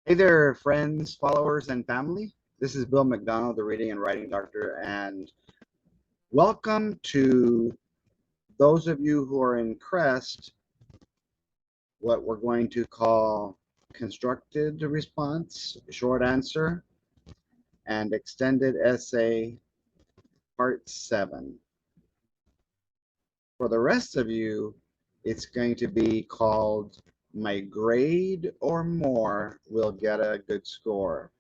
Hey there, friends, followers, and family. This is Bill McDonald, the Reading and Writing Doctor, and welcome to those of you who are in CREST, what we're going to call constructed response, short answer, and extended essay, part 7. For the rest of you, it's going to be called My Grade or More Will Get a Good Score.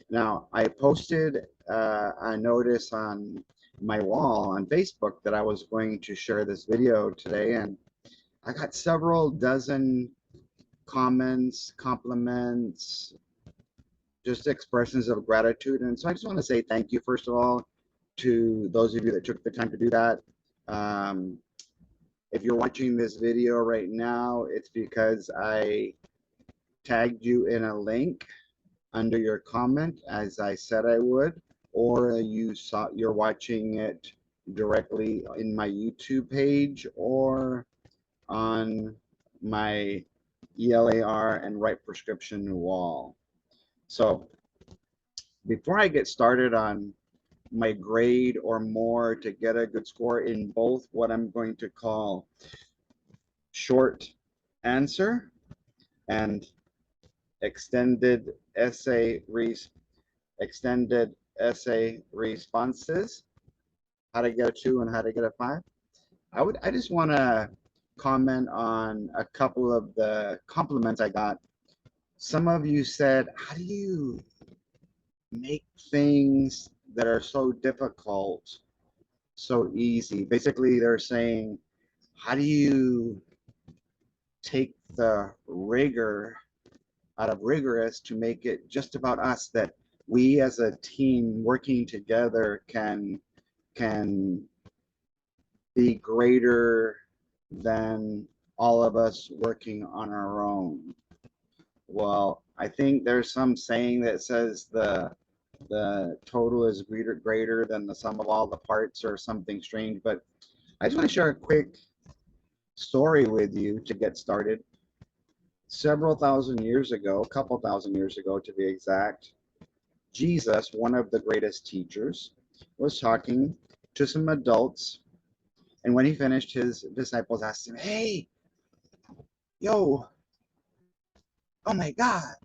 Now, I posted a notice on my wall on Facebook that I was going to share this video today, and I got several dozen comments, compliments, just expressions of gratitude. And so I just want to say thank you, first of all, to those of you that took the time to do that. Um, if you're watching this video right now, it's because I tagged you in a link under your comment, as I said I would, or you're watching it directly in my YouTube page or on my ELAR and Write Prescription wall. So before I get started on my grade or more to get a good score in both what I'm going to call short answer and extended essay responses, how to get a 2 and how to get a 5. I just want to comment on a couple of the compliments I got. Some of you said, how do you make things that are so difficult so easy? Basically, they're saying, how do you take the rigor out of rigorous to make it just about us, that we as a team working together can be greater than all of us working on our own. Well, I think there's some saying that says the total is greater than the sum of all the parts, or something strange. But I just want to share a quick story with you to get started. Several thousand years ago, a couple thousand years ago to be exact, Jesus, one of the greatest teachers, was talking to some adults, and when he finished, his disciples asked him, "Hey, yo, oh my God,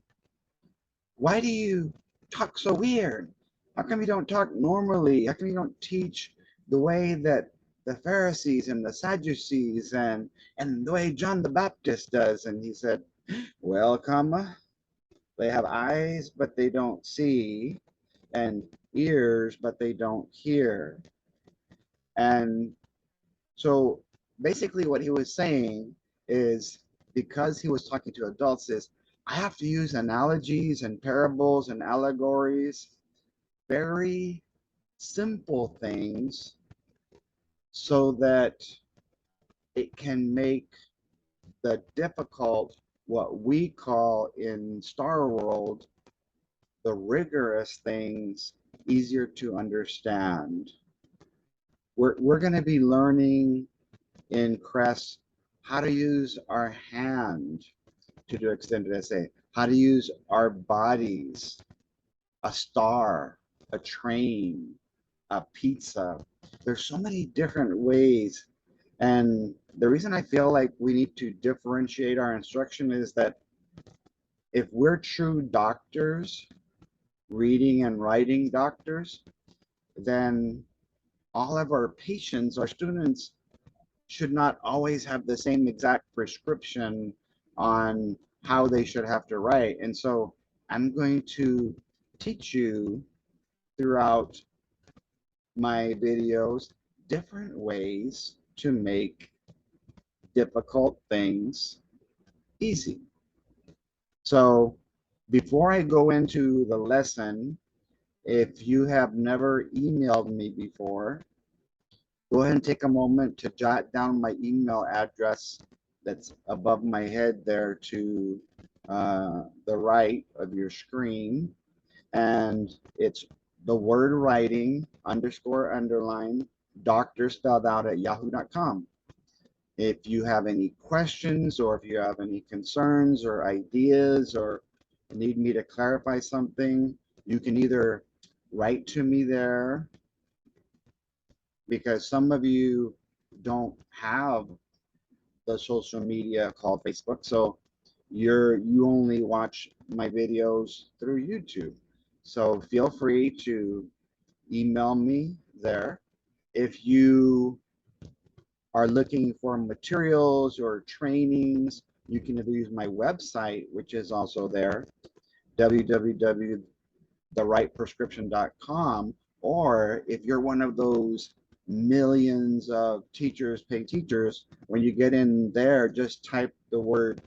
why do you talk so weird? How come you don't talk normally? How come you don't teach the way that the Pharisees and the Sadducees and the way John the Baptist does?" And he said, "Well, comma, they have eyes, but they don't see, and ears, but they don't hear." And so basically what he was saying is, because he was talking to adults, is I have to use analogies and parables and allegories, very simple things, so that it can make the difficult, what we call in Star World, the rigorous things, easier to understand. We're going to be learning in CREST how to use our hand to do extended essay, how to use our bodies, a star, a train, a pizza. There's so many different ways. And the reason I feel like we need to differentiate our instruction is that if we're true doctors, reading and writing doctors, then all of our patients, our students, should not always have the same exact prescription on how they should have to write. And so I'm going to teach you throughout my videos different ways to make difficult things easy. So before I go into the lesson, if you have never emailed me before, go ahead and take a moment to jot down my email address that's above my head there to the right of your screen. And it's the word writing _ doctor spelled out at yahoo.com. If you have any questions, or if you have any concerns or ideas, or need me to clarify something, you can either write to me there, because some of you don't have the social media called Facebook, so you only watch my videos through YouTube. So feel free to email me there. If you are looking for materials or trainings, you can either use my website, which is also there, www.therightprescription.com, or if you're one of those millions of teachers, paid teachers, when you get in there, just type the word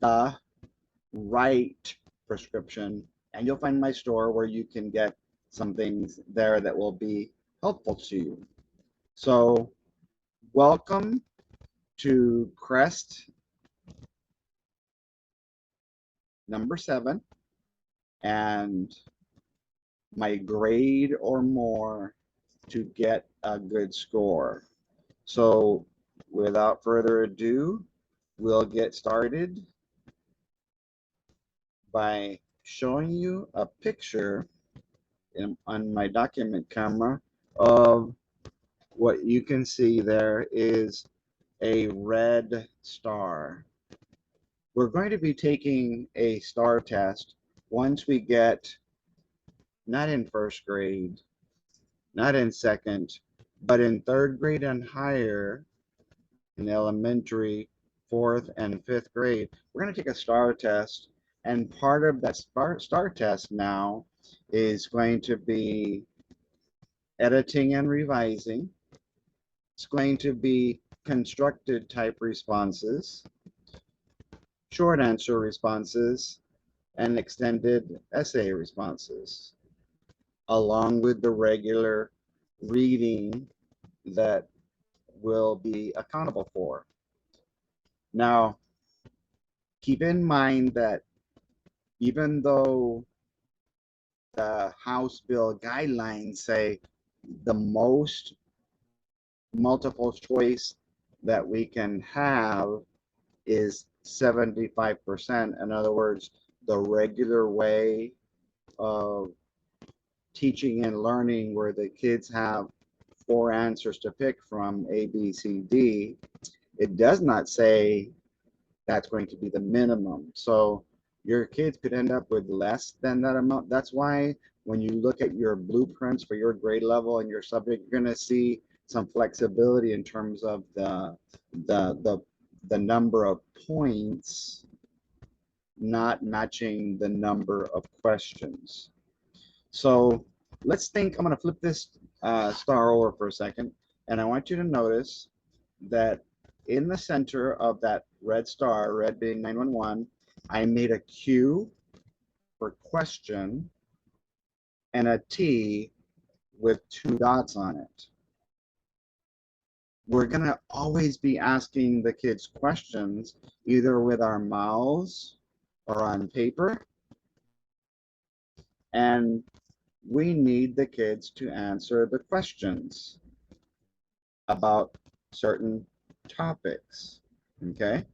the right prescription, and you'll find my store where you can get some things there that will be helpful to you. So welcome to Crest number 7 and my grade or more to get a good score. So without further ado, we'll get started by showing you a picture on my document camera of what you can see there is a red star. We're going to be taking a star test once we get, not in first grade, not in second, but in third grade and higher, in elementary, fourth and fifth grade. We're going to take a star test, and part of that star test now is going to be editing and revising. It's going to be constructed type responses, short answer responses, and extended essay responses, along with the regular reading that will be accountable for. Now, keep in mind that even though the House bill guidelines say the most multiple choice that we can have is 75%. In other words, the regular way of teaching and learning where the kids have 4 answers to pick from, A, B, C, D, it does not say that's going to be the minimum. So your kids could end up with less than that amount. That's why when you look at your blueprints for your grade level and your subject, you're going to see some flexibility in terms of the the number of points not matching the number of questions. So let's think, I'm going to flip this star over for a second, and I want you to notice that in the center of that red star, red being 911, I made a Q for question and a T with 2 dots on it. We're going to always be asking the kids questions either with our mouths or on paper, and we need the kids to answer the questions about certain topics, okay?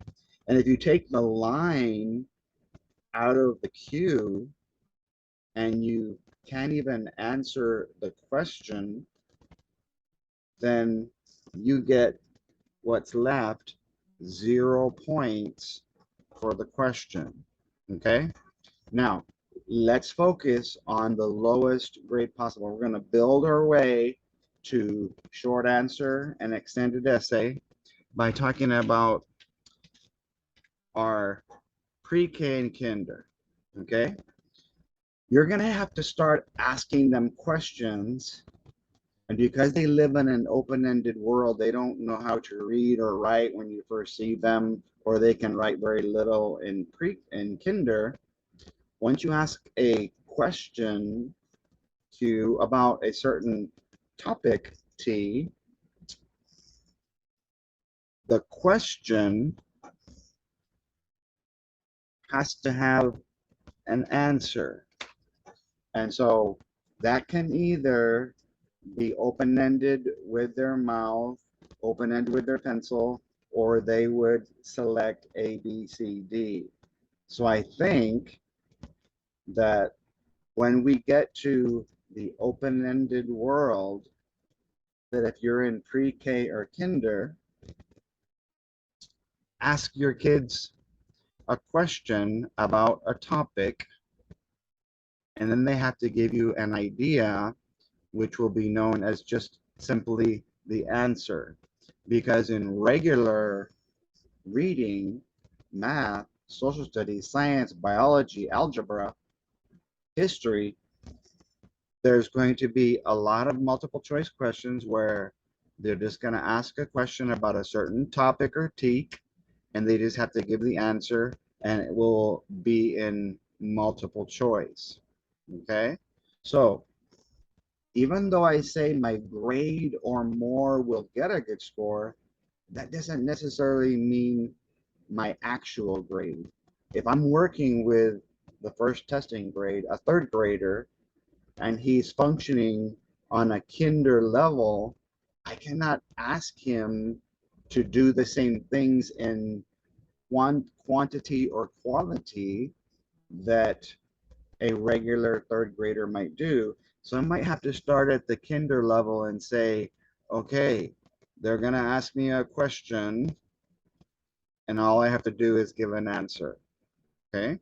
And if you take the line out of the queue and you can't even answer the question, then you get what's left, 0 points for the question, okay? Now, let's focus on the lowest grade possible. We're going to build our way to short answer and extended essay by talking about our pre-K and kinder, okay? You're going to have to start asking them questions, and because they live in an open-ended world, they don't know how to read or write when you first see them, or they can write very little in kinder. Once you ask a question about a certain topic T, the question has to have an answer. And so that can either be open-ended with their mouth, open-ended with their pencil, or they would select A, B, C, D. So I think that when we get to the open-ended world, that if you're in pre-K or kinder, ask your kids a question about a topic, and then they have to give you an idea, which will be known as just simply the answer. Because in regular reading, math, social studies, science, biology, algebra, history, there's going to be a lot of multiple choice questions where they're just going to ask a question about a certain topic or teak, and they just have to give the answer, and it will be in multiple choice. Okay? So even though I say my grade or more will get a good score, that doesn't necessarily mean my actual grade. If I'm working with the first testing grade, a third grader, and he's functioning on a kinder level, I cannot ask him to do the same things in one quantity or quality that a regular third grader might do. So I might have to start at the kinder level and say, okay, they're going to ask me a question, and all I have to do is give an answer. Okay.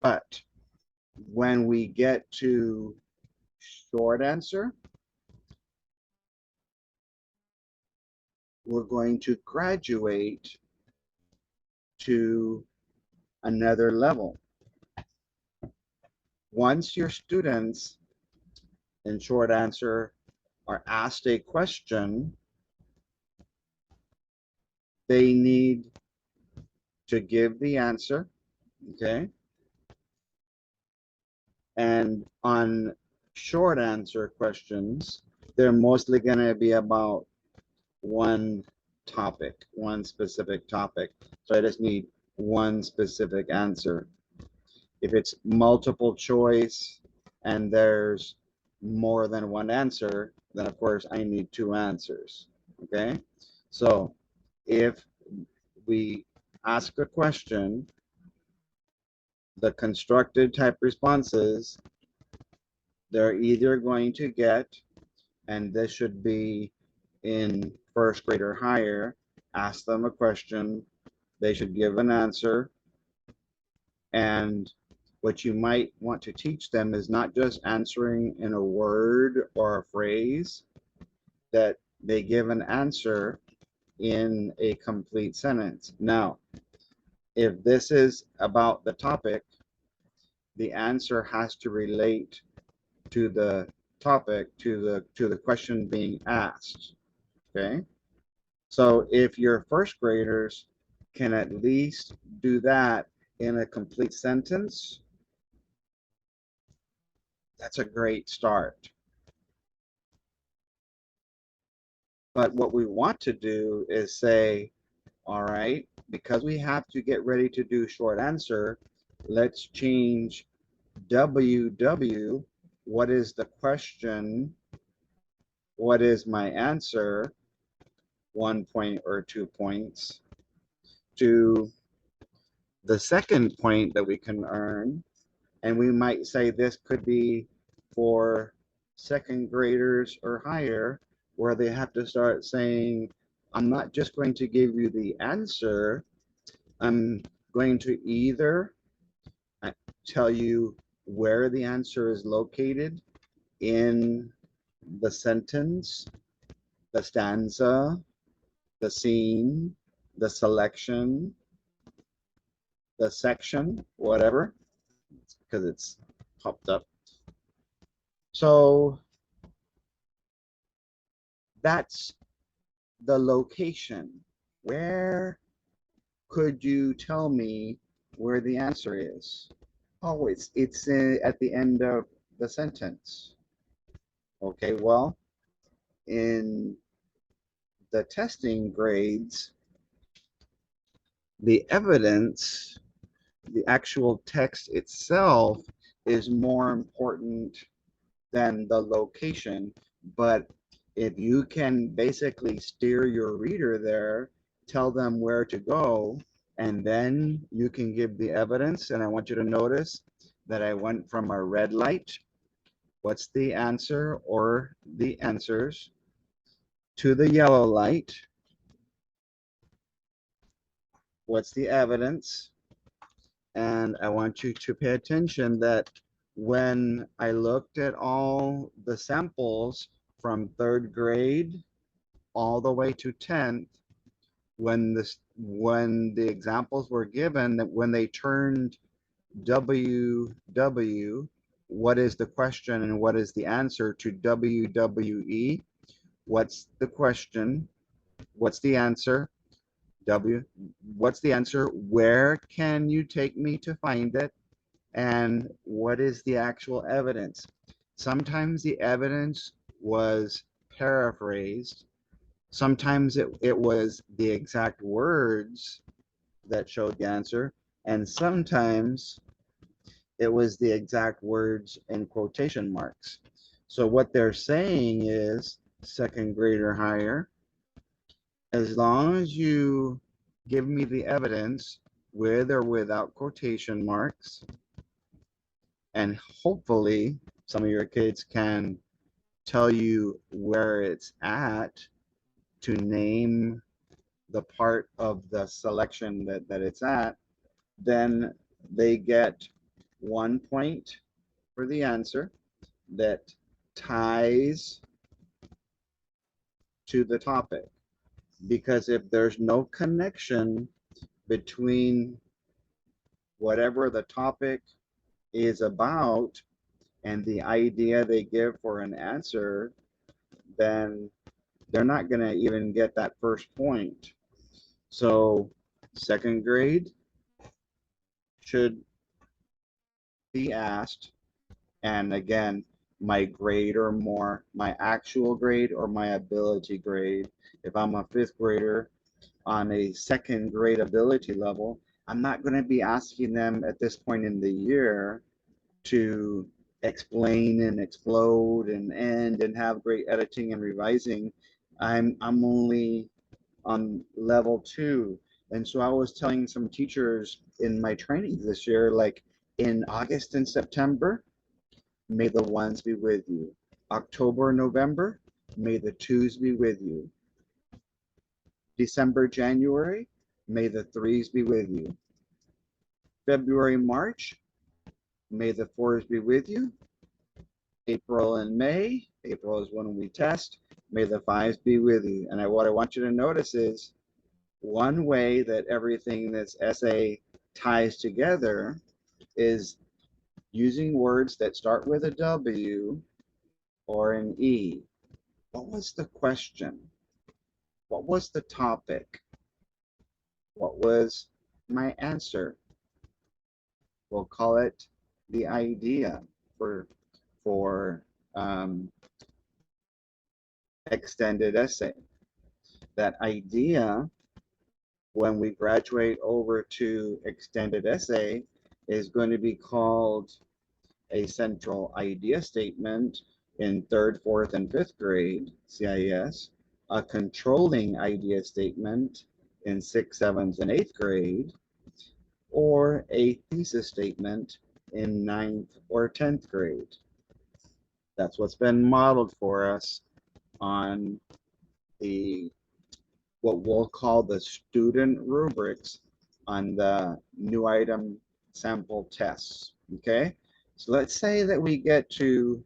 But when we get to short answer, we're going to graduate to another level. Once your students in short answer are asked a question, they need to give the answer, okay? And on short answer questions, they're mostly going to be about one topic, one specific topic. So I just need one specific answer. If it's multiple choice and there's more than one answer, then of course I need two answers. Okay? So if we ask a question, the constructed type responses, they're either going to get, and this should be in first grade or higher, ask them a question, they should give an answer, and what you might want to teach them is not just answering in a word or a phrase, that they give an answer in a complete sentence. Now, if this is about the topic, the answer has to relate to the topic, to the question being asked. Okay? So if your first graders can at least do that in a complete sentence, that's a great start. But what we want to do is say, all right, because we have to get ready to do short answer, let's change WW, what is the question, what is my answer, 1 point or 2 points, to the second point that we can earn. And we might say this could be for second graders or higher, where they have to start saying, I'm not just going to give you the answer, I'm going to either tell you where the answer is located in the sentence, the stanza, the scene, the selection, the section, whatever, because it's popped up. So that's the location. Where could you tell me where the answer is? Oh, it's at the end of the sentence. Okay, well, in the testing grades, the evidence, the actual text itself is more important than the location. But if you can basically steer your reader there, tell them where to go, and then you can give the evidence. And I want you to notice that I went from a red light, what's the answer or the answers, to the yellow light, what's the evidence. And I want you to pay attention that when I looked at all the samples from third grade all the way to 10th, when the examples were given, that when they turned WW, what is the question and what is the answer, to WWE, what's the question, what's the answer, W, what's the answer, where can you take me to find it, and what is the actual evidence. Sometimes the evidence was paraphrased. Sometimes it was the exact words that showed the answer. And sometimes it was the exact words in quotation marks. So what they're saying is, second grade or higher, as long as you give me the evidence with or without quotation marks, and hopefully some of your kids can tell you where it's at to name the part of the selection that it's at, then they get 1 point for the answer that ties to the topic. Because if there's no connection between whatever the topic is about and the idea they give for an answer, then they're not going to even get that first point. So second grade should be asked, and again, my grade or more, my actual grade or my ability grade. If I'm a fifth grader on a second grade ability level, I'm not going to be asking them at this point in the year to explain and explode and end and have great editing and revising. I'm only on level 2. And so I was telling some teachers in my trainings this year, like in August and September, may the ones be with you. October, November, may the twos be with you. December, January, may the threes be with you. February, March, may the fours be with you. April and May, April is when we test, may the fives be with you. And what I want you to notice is one way that everything that's essay ties together is using words that start with a W or an E. What was the question? What was the topic? What was my answer? We'll call it the idea for extended essay. That idea, when we graduate over to extended essay, is going to be called a central idea statement in third, fourth, and fifth grade CIS, a controlling idea statement in sixth, seventh, and eighth grade, or a thesis statement in ninth or 10th grade. That's what's been modeled for us on the what we'll call the student rubrics on the new item sample tests. Okay, so let's say that we get to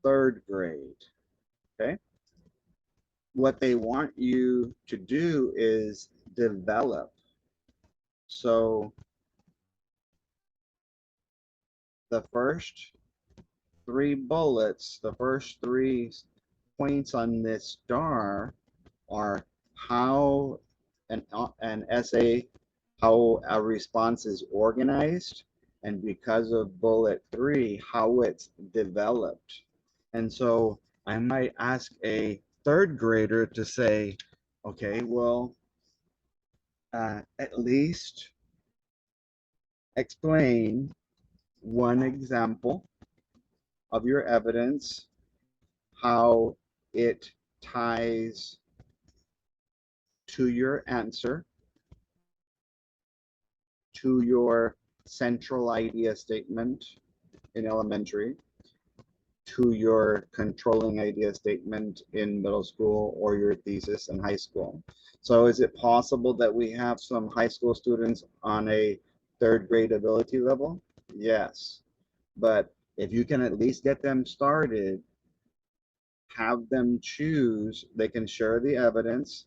third grade. Okay, what they want you to do is develop. So the first 3 bullets, the first 3 points on this star are how an essay, how a response is organized, and because of bullet 3, how it's developed. And so I might ask a third grader to say, okay, well, at least explain one example of your evidence, how it ties to your answer, to your central idea statement in elementary, to your controlling idea statement in middle school, or your thesis in high school. So is it possible that we have some high school students on a third grade ability level? Yes. But if you can at least get them started, have them choose, they can share the evidence,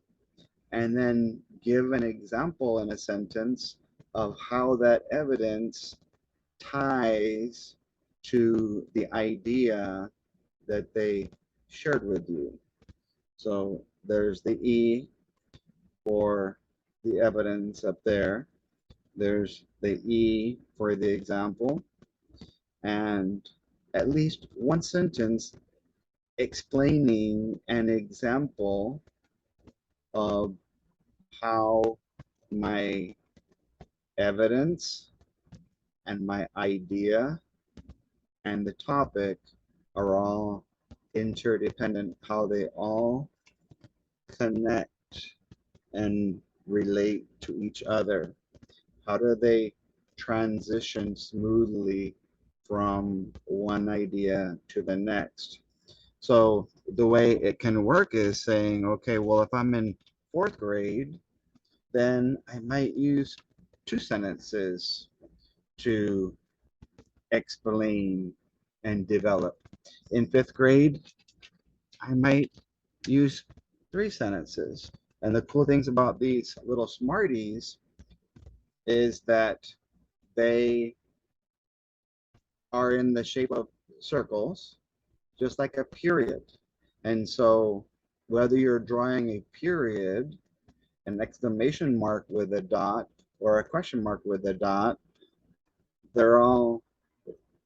and then give an example in a sentence of how that evidence ties to the idea that they shared with you. So there's the E for the evidence up there. There's the E for the example, and at least one sentence explaining an example of how my evidence and my idea and the topic are all interdependent, how they all connect and relate to each other. How do they transition smoothly from one idea to the next? So the way it can work is saying, okay, well, if I'm in fourth grade, then I might use two sentences to explain and develop. In fifth grade, I might use three sentences. And the cool things about these little smarties is that they are in the shape of circles, just like a period. And so whether you're drawing a period, an exclamation mark with a dot, or a question mark with a dot, they're all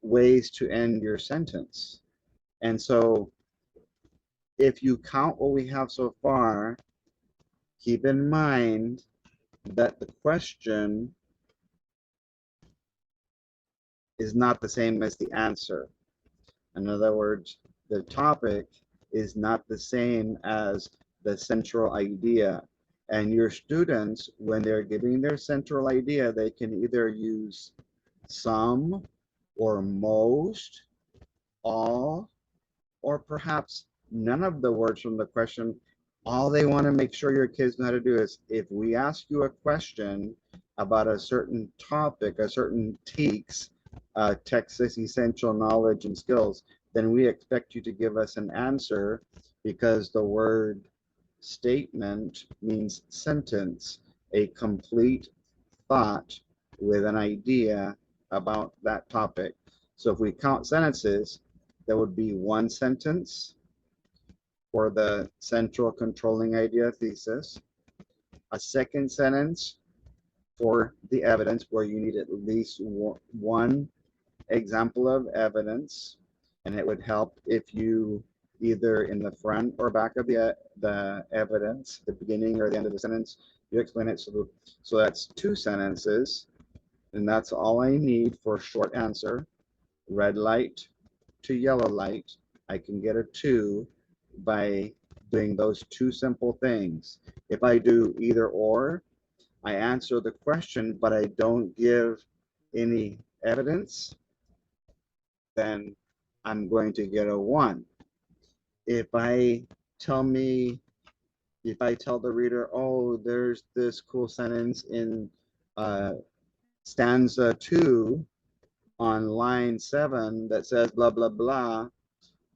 ways to end your sentence. And so if you count what we have so far, keep in mind that the question is not the same as the answer. In other words, the topic is not the same as the central idea. And your students, when they're giving their central idea, they can either use some or most, all, or perhaps none of the words from the question. All they want to make sure your kids know how to do is, if we ask you a question about a certain topic, a certain TEKS, Texas Essential Knowledge and Skills, then we expect you to give us an answer, because the word statement means sentence, a complete thought with an idea about that topic. So if we count sentences, there would be one sentence for the central controlling idea thesis, a second sentence for the evidence, where you need at least one example of evidence, and it would help if you either in the front or back of the evidence, the beginning or the end of the sentence, you explain it. So that's two sentences, and that's all I need for a short answer. Red light to yellow light, I can get a 2 by doing those two simple things. If I do either or, I answer the question, but I don't give any evidence, then I'm going to get a 1. If I tell the reader, oh, there's this cool sentence in stanza 2 on line 7 that says blah, blah, blah,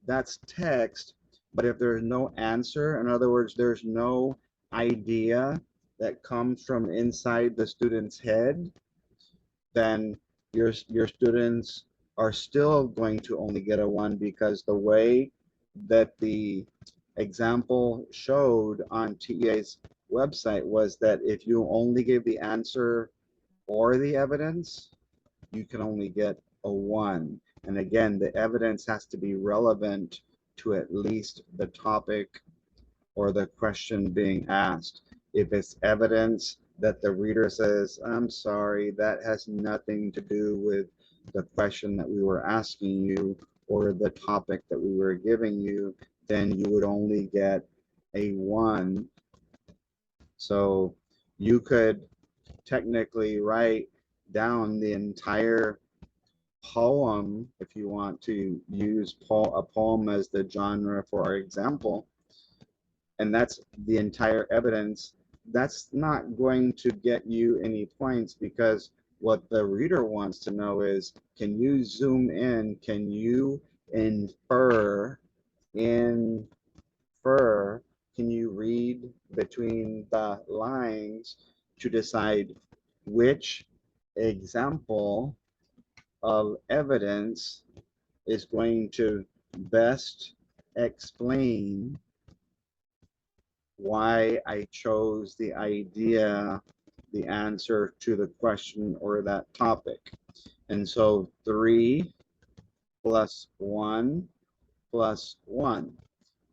that's text. But if there's no answer, in other words, there's no idea that comes from inside the student's head, then your students are still going to only get a 1, because the way that the example showed on TEA's website was that if you only give the answer or the evidence, you can only get a 1. And again, the evidence has to be relevant to at least the topic or the question being asked. If it's evidence that the reader says, I'm sorry, that has nothing to do with the question that we were asking you or the topic that we were giving you, then you would only get a 1. So you could technically write down the entire poem, if you want to use a poem as the genre for our example, and that's the entire evidence, that's not going to get you any points, because what the reader wants to know is, can you zoom in? Can you infer, infer, can you read between the lines to decide which example of evidence is going to best explain why I chose the idea, the answer to the question or that topic. And so 3 plus 1 plus 1,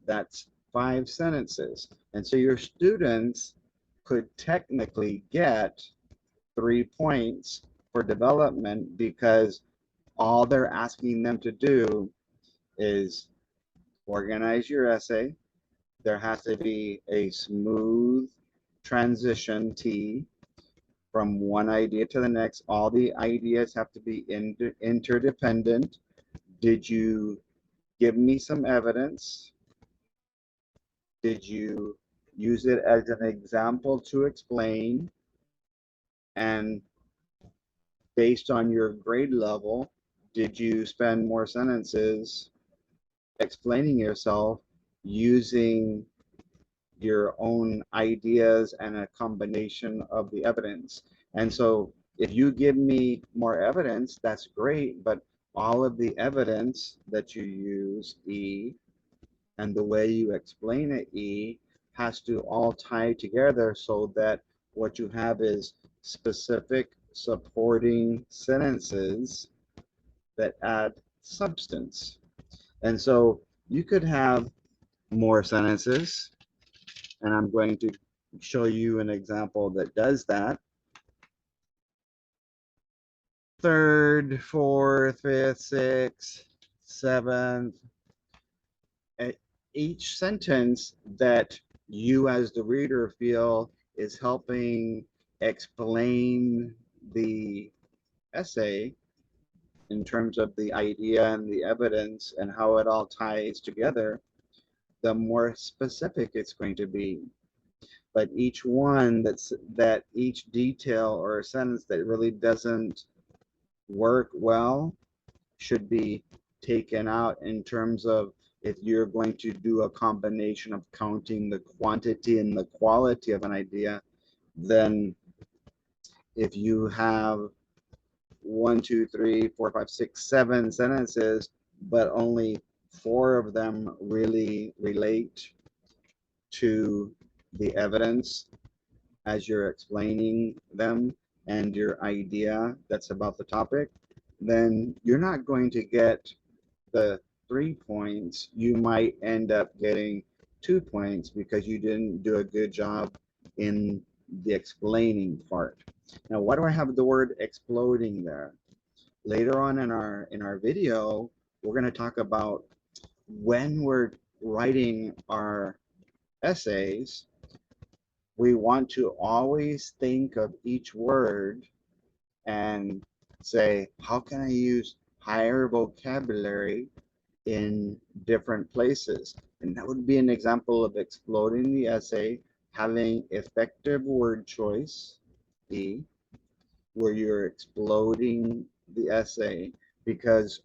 that's 5 sentences. And so your students could technically get 3 points for development, because all they're asking them to do is organize your essay. There has to be a smooth transition T from one idea to the next. All the ideas have to be interdependent. Did you give me some evidence? Did you use it as an example to explain? And based on your grade level, did you spend more sentences explaining yourself using your own ideas and a combination of the evidence? And so if you give me more evidence, that's great, but all of the evidence that you use, E, and the way you explain it, E, has to all tie together so that what you have is specific supporting sentences that add substance. And so you could have more sentences, and I'm going to show you an example that does that. Third, fourth, fifth, sixth, seventh, each sentence that you as the reader feel is helping explain the essay in terms of the idea and the evidence and how it all ties together, the more specific it's going to be. But each one that each detail or sentence that really doesn't work well should be taken out, in terms of, if you're going to do a combination of counting the quantity and the quality of an idea, then if you have 1, 2, 3, 4, 5, 6, 7 sentences, but only 4 of them really relate to the evidence as you're explaining them and your idea that's about the topic, then you're not going to get the 3 points. You might end up getting 2 points because you didn't do a good job in the explaining part. Now, why do I have the word exploding there? Later on in our video, we're going to talk about, when we're writing our essays, we want to always think of each word and say, how can I use higher vocabulary in different places? And that would be an example of exploding the essay, having effective word choice, E, where you're exploding the essay. Because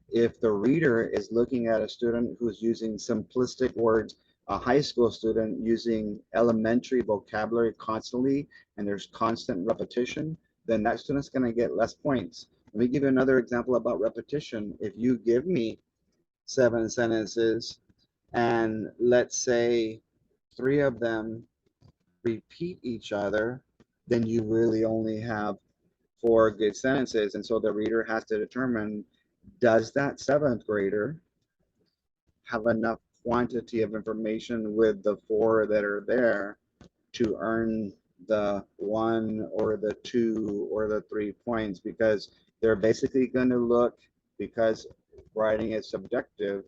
if the reader is looking at a student who's using simplistic words, a high school student using elementary vocabulary constantly, and there's constant repetition, then that student's going to get less points. Let me give you another example about repetition. If you give me 7 sentences, and let's say 3 of them repeat each other, then you really only have 4 good sentences. And so the reader has to determine, does that 7th grader have enough quantity of information with the 4 that are there to earn the 1 or the 2 or the 3 points? Because they're basically going to look, because writing is subjective,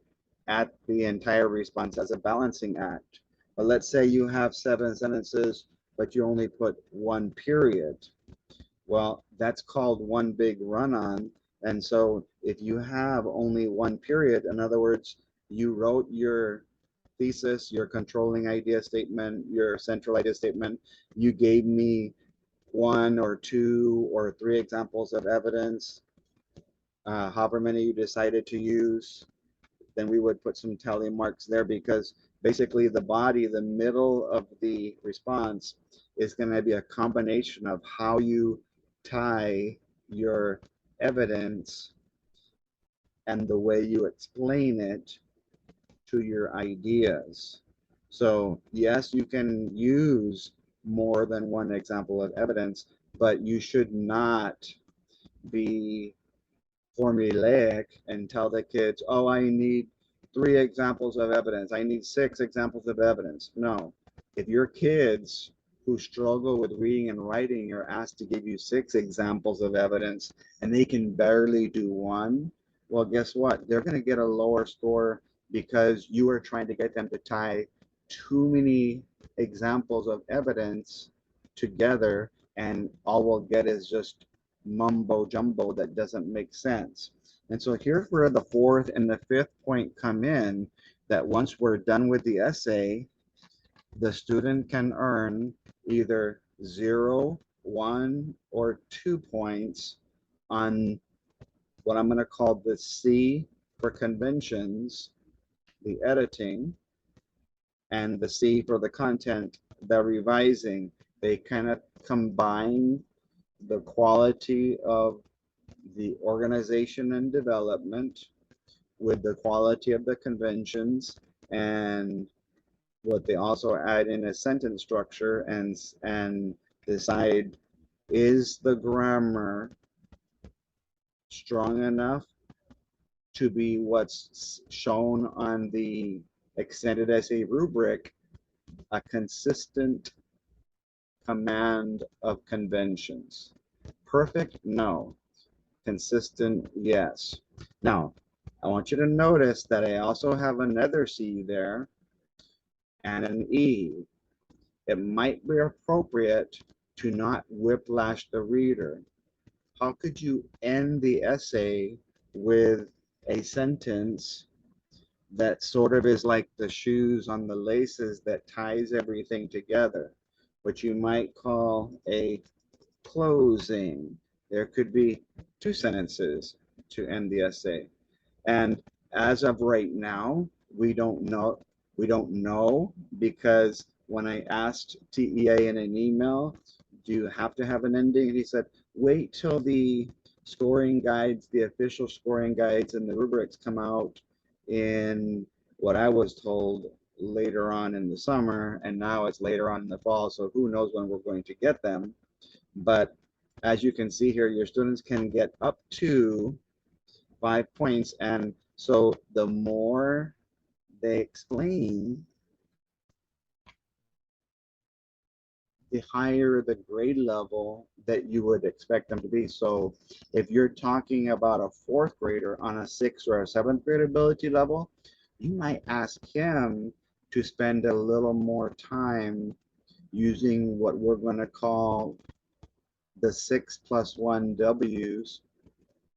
at the entire response as a balancing act. But let's say you have 7 sentences, but you only put 1 period. Well, that's called one big run-on. And so if you have only one period, in other words, you wrote your thesis, your controlling idea statement, your central idea statement, you gave me one or two or three examples of evidence, however many you decided to use, then we would put some tally marks there, because basically the body, the middle of the response, is going to be a combination of how you tie your evidence and the way you explain it to your ideas. So yes, you can use more than one example of evidence, but you should not be formulaic and tell the kids, oh, I need 3 examples of evidence. I need 6 examples of evidence. No. If your kids who struggle with reading and writing are asked to give you 6 examples of evidence and they can barely do one, well, guess what? They're going to get a lower score because you are trying to get them to tie too many examples of evidence together, and all we'll get is just mumbo jumbo that doesn't make sense. And so here's where the fourth and the fifth point come in, that once we're done with the essay, the student can earn either 0, 1, or 2 points on what I'm going to call the C for conventions, the editing, and the C for the content, the revising. They kind of combine the quality of the organization and development with the quality of the conventions, and what they also add in a sentence structure, and decide, is the grammar strong enough to be what's shown on the extended essay rubric, a consistent command of conventions. Perfect? No. Consistent? Yes. Now, I want you to notice that I also have another C there and an E. It might be appropriate to not whiplash the reader. How could you end the essay with a sentence that sort of is like the shoes on the laces that ties everything together, which you might call a closing? There could be 2 sentences to end the essay. And as of right now, we don't know. We don't know, because when I asked TEA in an email, do you have to have an ending? And he said, wait till the scoring guides, the official scoring guides and the rubrics come out in, what I was told, later on in the summer, and now it's later on in the fall, so who knows when we're going to get them. But as you can see here, your students can get up to 5 points. And so the more they explain, the higher the grade level that you would expect them to be. So if you're talking about a 4th grader on a 6th or a 7th grade ability level, you might ask him to spend a little more time using what we're going to call the 6+1 W's: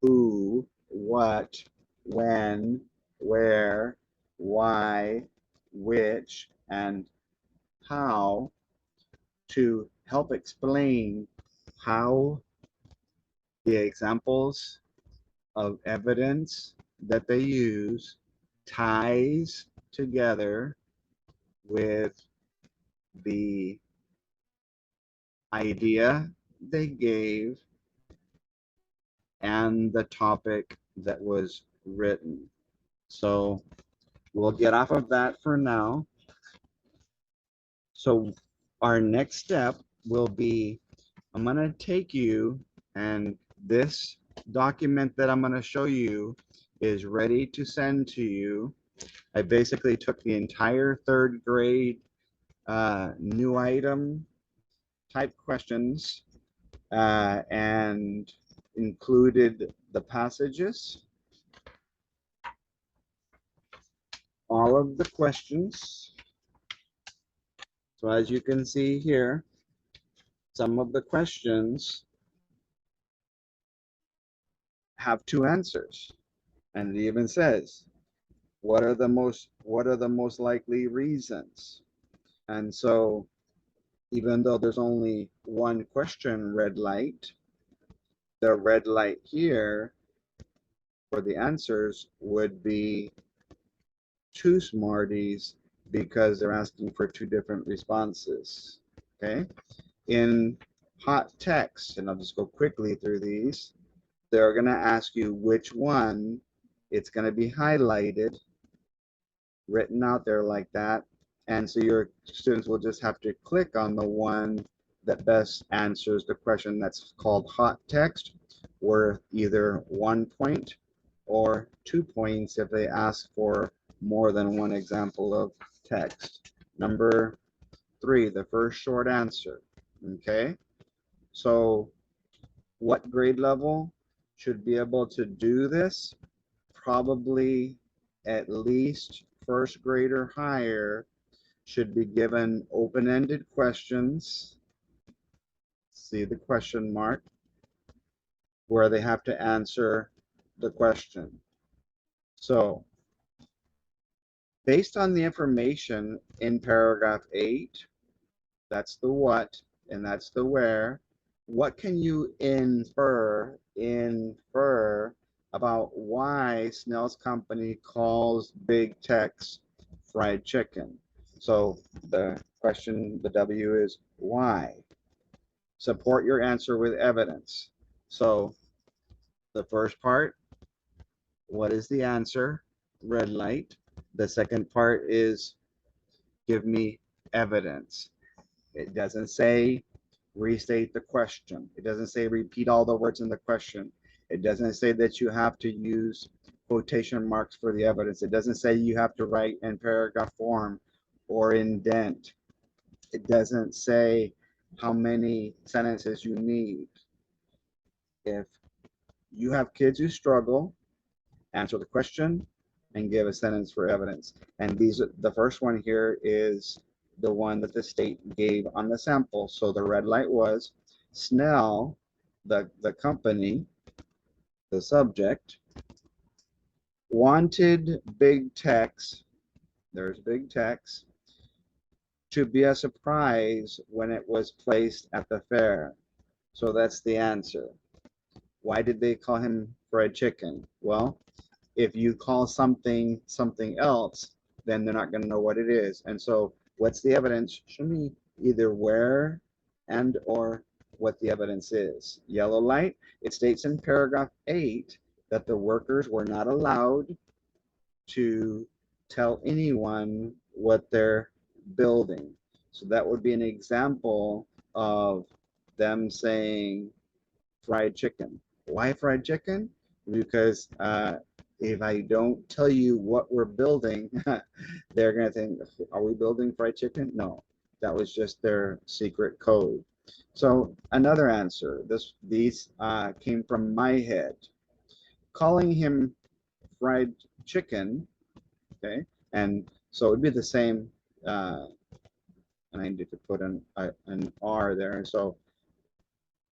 who, what, when, where, why, which, and how, to help explain how the examples of evidence that they use ties together with the idea they gave and the topic that was written. So we'll get off of that for now. So our next step will be, I'm going to take you, and this document that I'm going to show you is ready to send to you. I basically took the entire 3rd grade new item type questions and included the passages, all of the questions. So as you can see here, some of the questions have two answers. And it even says, what are the most likely reasons? And so even though there's only one question, red light, the red light here for the answers would be two Smarties because they're asking for two different responses. Okay. In hot text, and I'll just go quickly through these, they're going to ask you which one. It's going to be highlighted, written out there like that. And so your students will just have to click on the one that best answers the question. That's called hot text, worth either 1 point or 2 points if they ask for more than one example of text. Number 3, the first short answer. Okay, so what grade level should be able to do this? Probably at least first grade or higher should be given open-ended questions. See the question mark, where they have to answer the question. So based on the information in paragraph 8, that's the what and that's the where, what can you infer about why Snell's company calls big techs fried chicken? So the question, the W, is why? Support your answer with evidence. So the first part, what is the answer? Red light. The second part is give me evidence. It doesn't say restate the question. It doesn't say repeat all the words in the question. It doesn't say that you have to use quotation marks for the evidence. It doesn't say you have to write in paragraph form or indent. It doesn't say how many sentences you need. If you have kids who struggle, answer the question and give a sentence for evidence. And the first one here is the one that the state gave on the sample. So the red light was Snell, the company, the subject, wanted big techs, there's big techs, to be a surprise when it was placed at the fair. So that's the answer. Why did they call him fried chicken? Well, if you call something something else, then they're not going to know what it is. And so what's the evidence? Show me either where and or what the evidence is. Yellow light, it states in paragraph 8 that the workers were not allowed to tell anyone what they're building. So that would be an example of them saying fried chicken. Why fried chicken? Because if I don't tell you what we're building, they're going to think, are we building fried chicken? No, that was just their secret code. So another answer, these came from my head. Calling him fried chicken, okay, and so it'd be the same, and I need to put an R there. So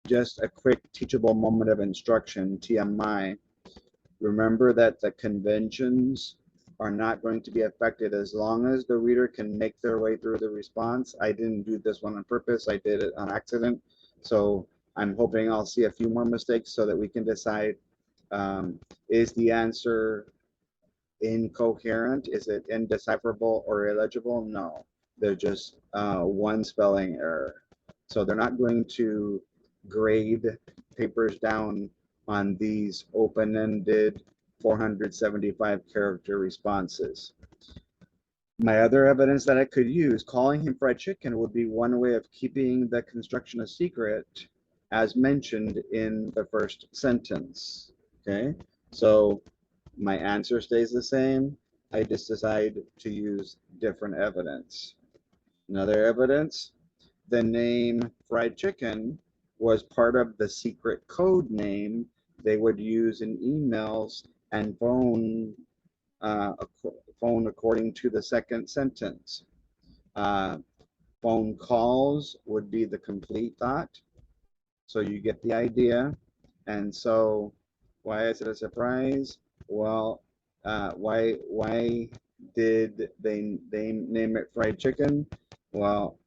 just a quick teachable moment of instruction, TMI. Remember that the conventions are not going to be affected as long as the reader can make their way through the response. I didn't do this one on purpose. I did it on accident. So I'm hoping I'll see a few more mistakes so that we can decide, is the answer incoherent? Is it indecipherable or illegible? No, they're just one spelling error. So they're not going to grade papers down on these open-ended 475 character responses. My other evidence that I could use, calling him fried chicken, would be one way of keeping the construction a secret, as mentioned in the first sentence. Okay, so my answer stays the same. I just decide to use different evidence. Another evidence, the name fried chicken was part of the secret code name they would use in emails and phone according to the second sentence. Phone calls would be the complete thought. So you get the idea. And so Why is it a surprise? Well, why did they name it fried chicken? Well,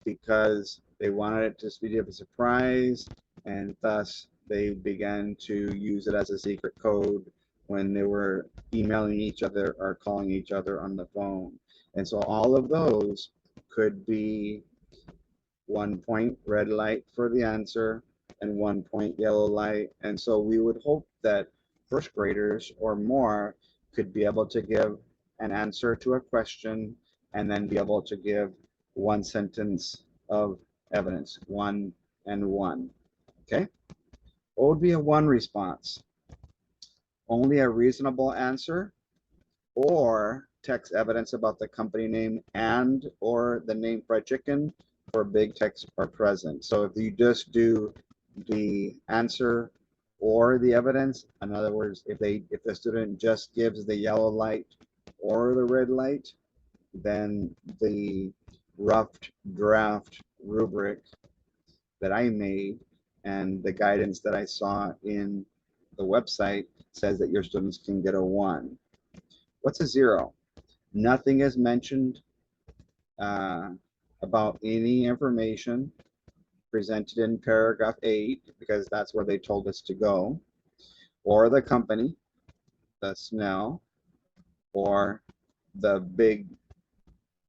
because they wanted it to be a surprise, and thus they began to use it as a secret code when they were emailing each other or calling each other on the phone. And so all of those could be 1 point red light for the answer and 1 point yellow light. And so we would hope that first graders or more could be able to give an answer to a question and then be able to give one sentence of evidence, 1 and 1. Okay? What would be a 1 response? Only a reasonable answer, or text evidence about the company name and or the name fried chicken, or big text are present. So if you just do the answer or the evidence, in other words, if the student just gives the yellow light or the red light, then the rough draft rubric that I made and the guidance that I saw in the website says that your students can get a 1. What's a 0? Nothing is mentioned uh, about any information presented in paragraph 8, because that's where they told us to go, or the company, the Snell, or the big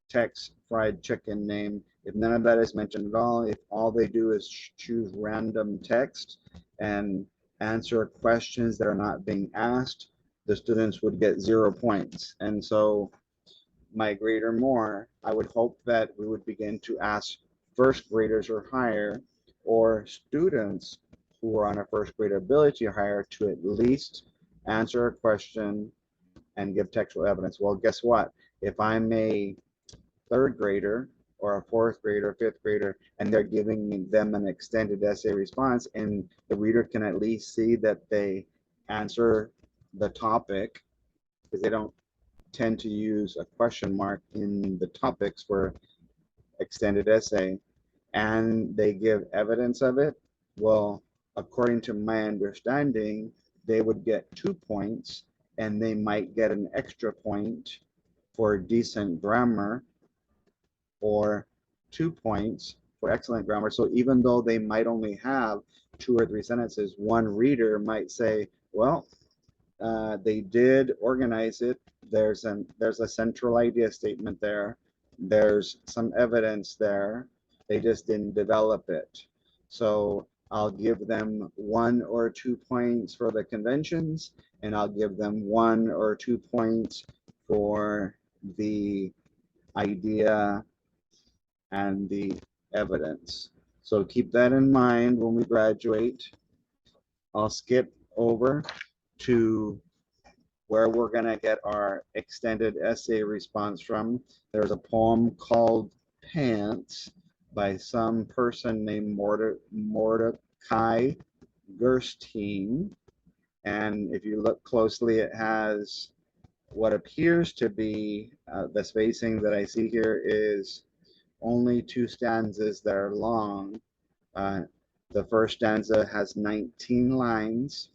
text fried chicken name. If none of that is mentioned at all, if all they do is choose random text and answer questions that are not being asked, the students would get 0 points. And so my grade or more, I would hope that we would begin to ask first graders or higher, or students who are on a first grade ability or higher, to at least answer a question and give textual evidence. Well, guess what? If I'm a third grader or a fourth grader, fifth grader, and they're giving them an extended essay response, and the reader can at least see that they answer the topic, because they don't tend to use a question mark in the topics for extended essay, and they give evidence of it, well, according to my understanding, they would get 2 points, and they might get an extra point for decent grammar, or 2 points for excellent grammar. So even though they might only have 2 or 3 sentences, one reader might say, well, they did organize it. There's a central idea statement there. There's some evidence there. They just didn't develop it. So I'll give them 1 or 2 points for the conventions, and I'll give them 1 or 2 points for the idea and the evidence. So keep that in mind when we graduate. I'll skip over to where we're going to get our extended essay response from. There's a poem called Pants by some person named Mordecai Gerstein. And if you look closely, it has what appears to be the spacing that I see here is only 2 stanzas that are long. The first stanza has 19 lines,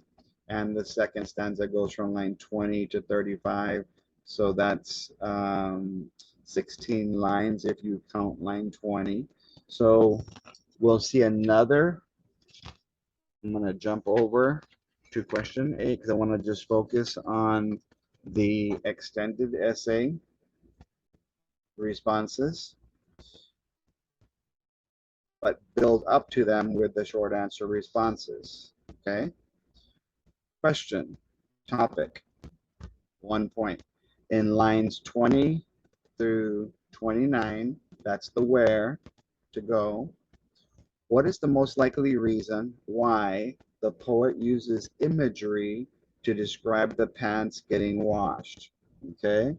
and the second stanza goes from line 20 to 35. So that's 16 lines if you count line 20. So we'll see another. I'm going to jump over to question 8 because I want to just focus on the extended essay responses, but build up to them with the short answer responses. Okay. Question, topic, 1 point. In lines 20 through 29, that's the where to go. What is the most likely reason why the poet uses imagery to describe the pants getting washed? Okay,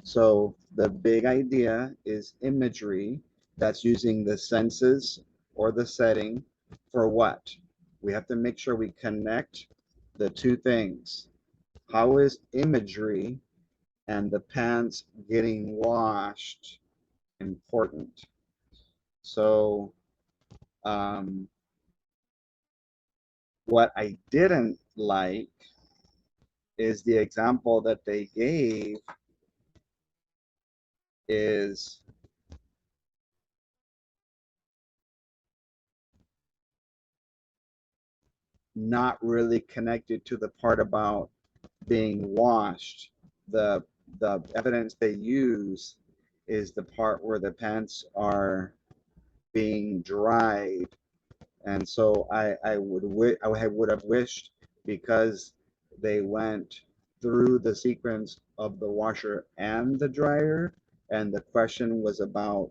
so the big idea is imagery that's using the senses or the setting for what? We have to make sure we connect the two things. How is imagery and the pants getting washed important? So what I didn't like is the example that they gave is not really connected to the part about being washed. The the evidence they use is the part where the pants are being dried. And so I would have wished, because they went through the sequence of the washer and the dryer, and the question was about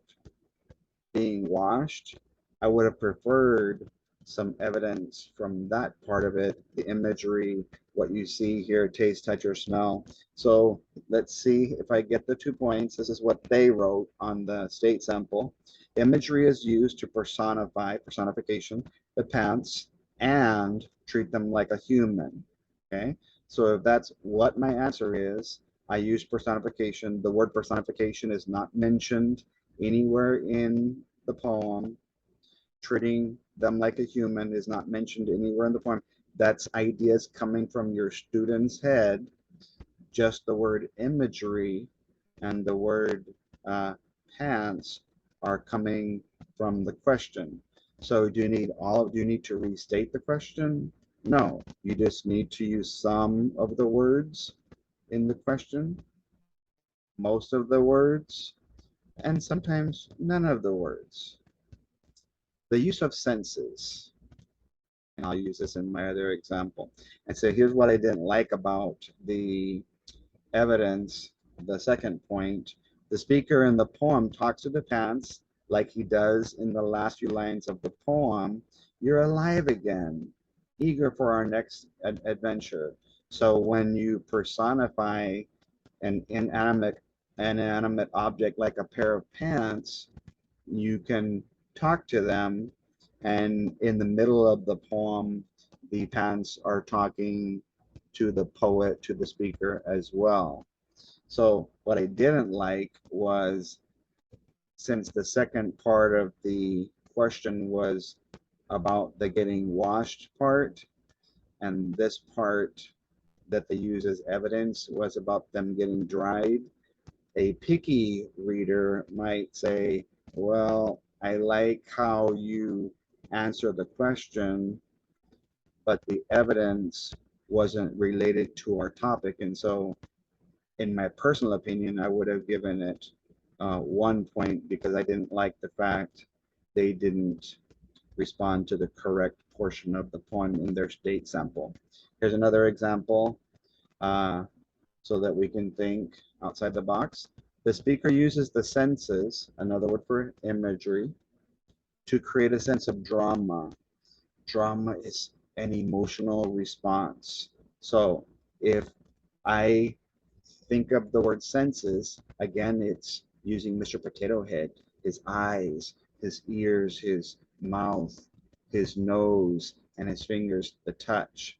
being washed, I would have preferred some evidence from that part of it, the imagery, what you see, hear, taste, touch, or smell. So let's see if I get the 2 points. This is what they wrote on the state sample. Imagery is used to personification, the pants, and treat them like a human. Okay, so if that's what my answer is, I use personification. The word personification is not mentioned anywhere in the poem. Treating them like a human is not mentioned anywhere in the poem. That's ideas coming from your student's head. Just the word imagery and the word pants are coming from the question. So do you need to restate the question? No, you just need to use some of the words in the question, most of the words, and sometimes none of the words. The use of senses, and I'll use this in my other example. And so here's what I didn't like about the evidence, the second point. The speaker in the poem talks to the pants like he does in the last few lines of the poem. You're alive again, eager for our next adventure. So when you personify an inanimate object like a pair of pants, you can talk to them, and in the middle of the poem the pants are talking to the poet, to the speaker as well. So what I didn't like was, since the second part of the question was about the getting washed part, and this part that they use as evidence was about them getting dried, a picky reader might say, well, I like how you answer the question, but the evidence wasn't related to our topic. And so, in my personal opinion, I would have given it 1 point, because I didn't like the fact they didn't respond to the correct portion of the poem in their state sample. Here's another example. So that we can think outside the box. The speaker uses the senses, another word for imagery, to create a sense of drama. Drama is an emotional response. So if I think of the word senses, again, it's using Mr. Potato Head, his eyes, his ears, his mouth, his nose, and his fingers, the touch.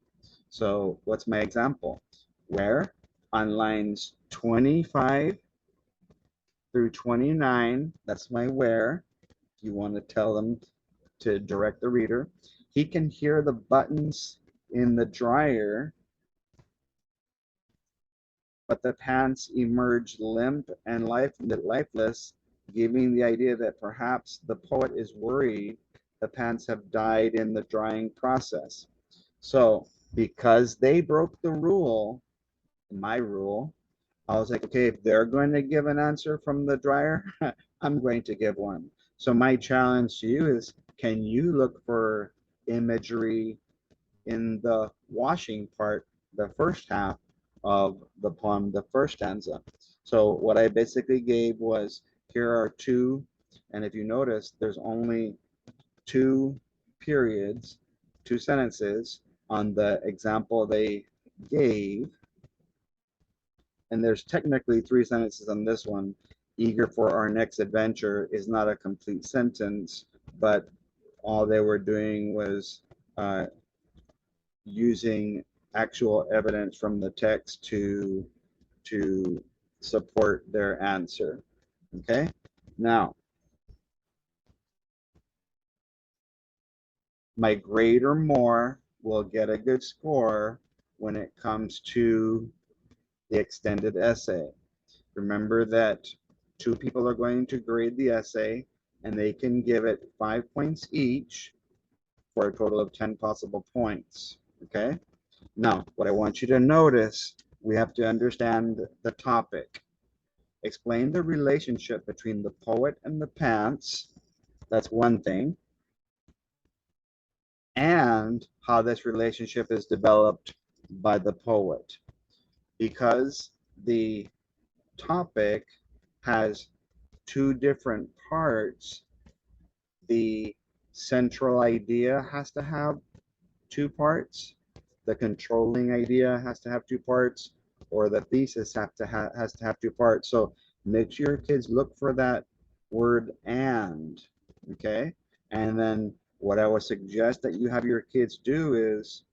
So what's my example? Where? On lines 25 through 29, that's my where. You want to tell them to direct the reader. He can hear the buttons in the dryer, but the pants emerge limp and lifeless, giving the idea that perhaps the poet is worried the pants have died in the drying process. So because they broke the rule, my rule, I was like, okay, if they're going to give an answer from the dryer, I'm going to give one. So my challenge to you is, can you look for imagery in the washing part, the first half of the poem, the first stanza? So what I basically gave was, here are two, and if you notice, there's only two periods, two sentences on the example they gave, and there's technically three sentences on this one. Eager for our next adventure is not a complete sentence, but all they were doing was using actual evidence from the text to support their answer. Okay, now my grade or more will get a good score when it comes to the extended essay. Remember that two people are going to grade the essay and they can give it 5 points each for a total of 10 possible points. Okay? Now, what I want you to notice, we have to understand the topic. Explain the relationship between the poet and the pants. That's one thing. And how this relationship is developed by the poet. Because the topic has two different parts, the central idea has to have two parts, the controlling idea has to have two parts, or the thesis has to have two parts. So make sure your kids look for that word and, okay? And then what I would suggest that you have your kids do is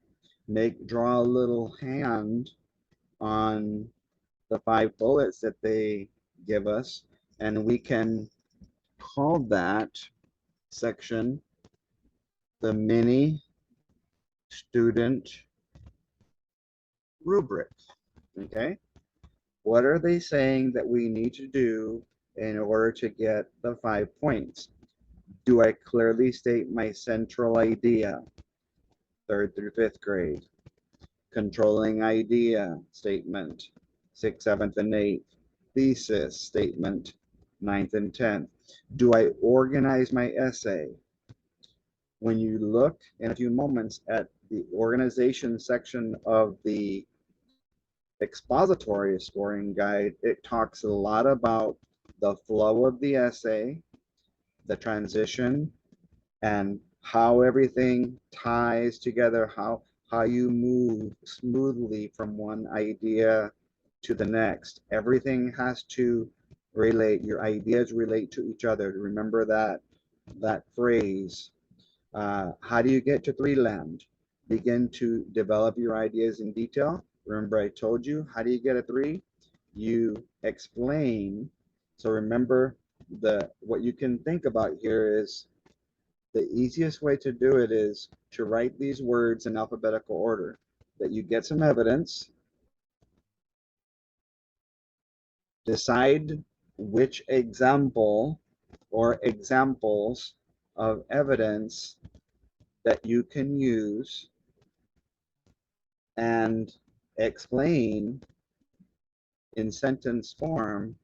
draw a little hand on the 5 bullets that they give us, and we can call that section the mini student rubric. Okay, what are they saying that we need to do in order to get the 5 points? Do I clearly state my central idea, 3rd through 5th grade? Controlling idea statement, 6th, 7th, and 8th. Thesis statement, 9th and 10th. Do I organize my essay? When you look in a few moments at the organization section of the expository scoring guide, it talks a lot about the flow of the essay, the transition, and how everything ties together, how you move smoothly from one idea to the next. Everything has to relate. Your ideas relate to each other. Remember that phrase. How do you get to three land? Begin to develop your ideas in detail. Remember, I told you, how do you get a 3? You explain. So remember, what you can think about here is the easiest way to do it is to write these words in alphabetical order. That you get some evidence, decide which example or examples of evidence that you can use, and explain in sentence form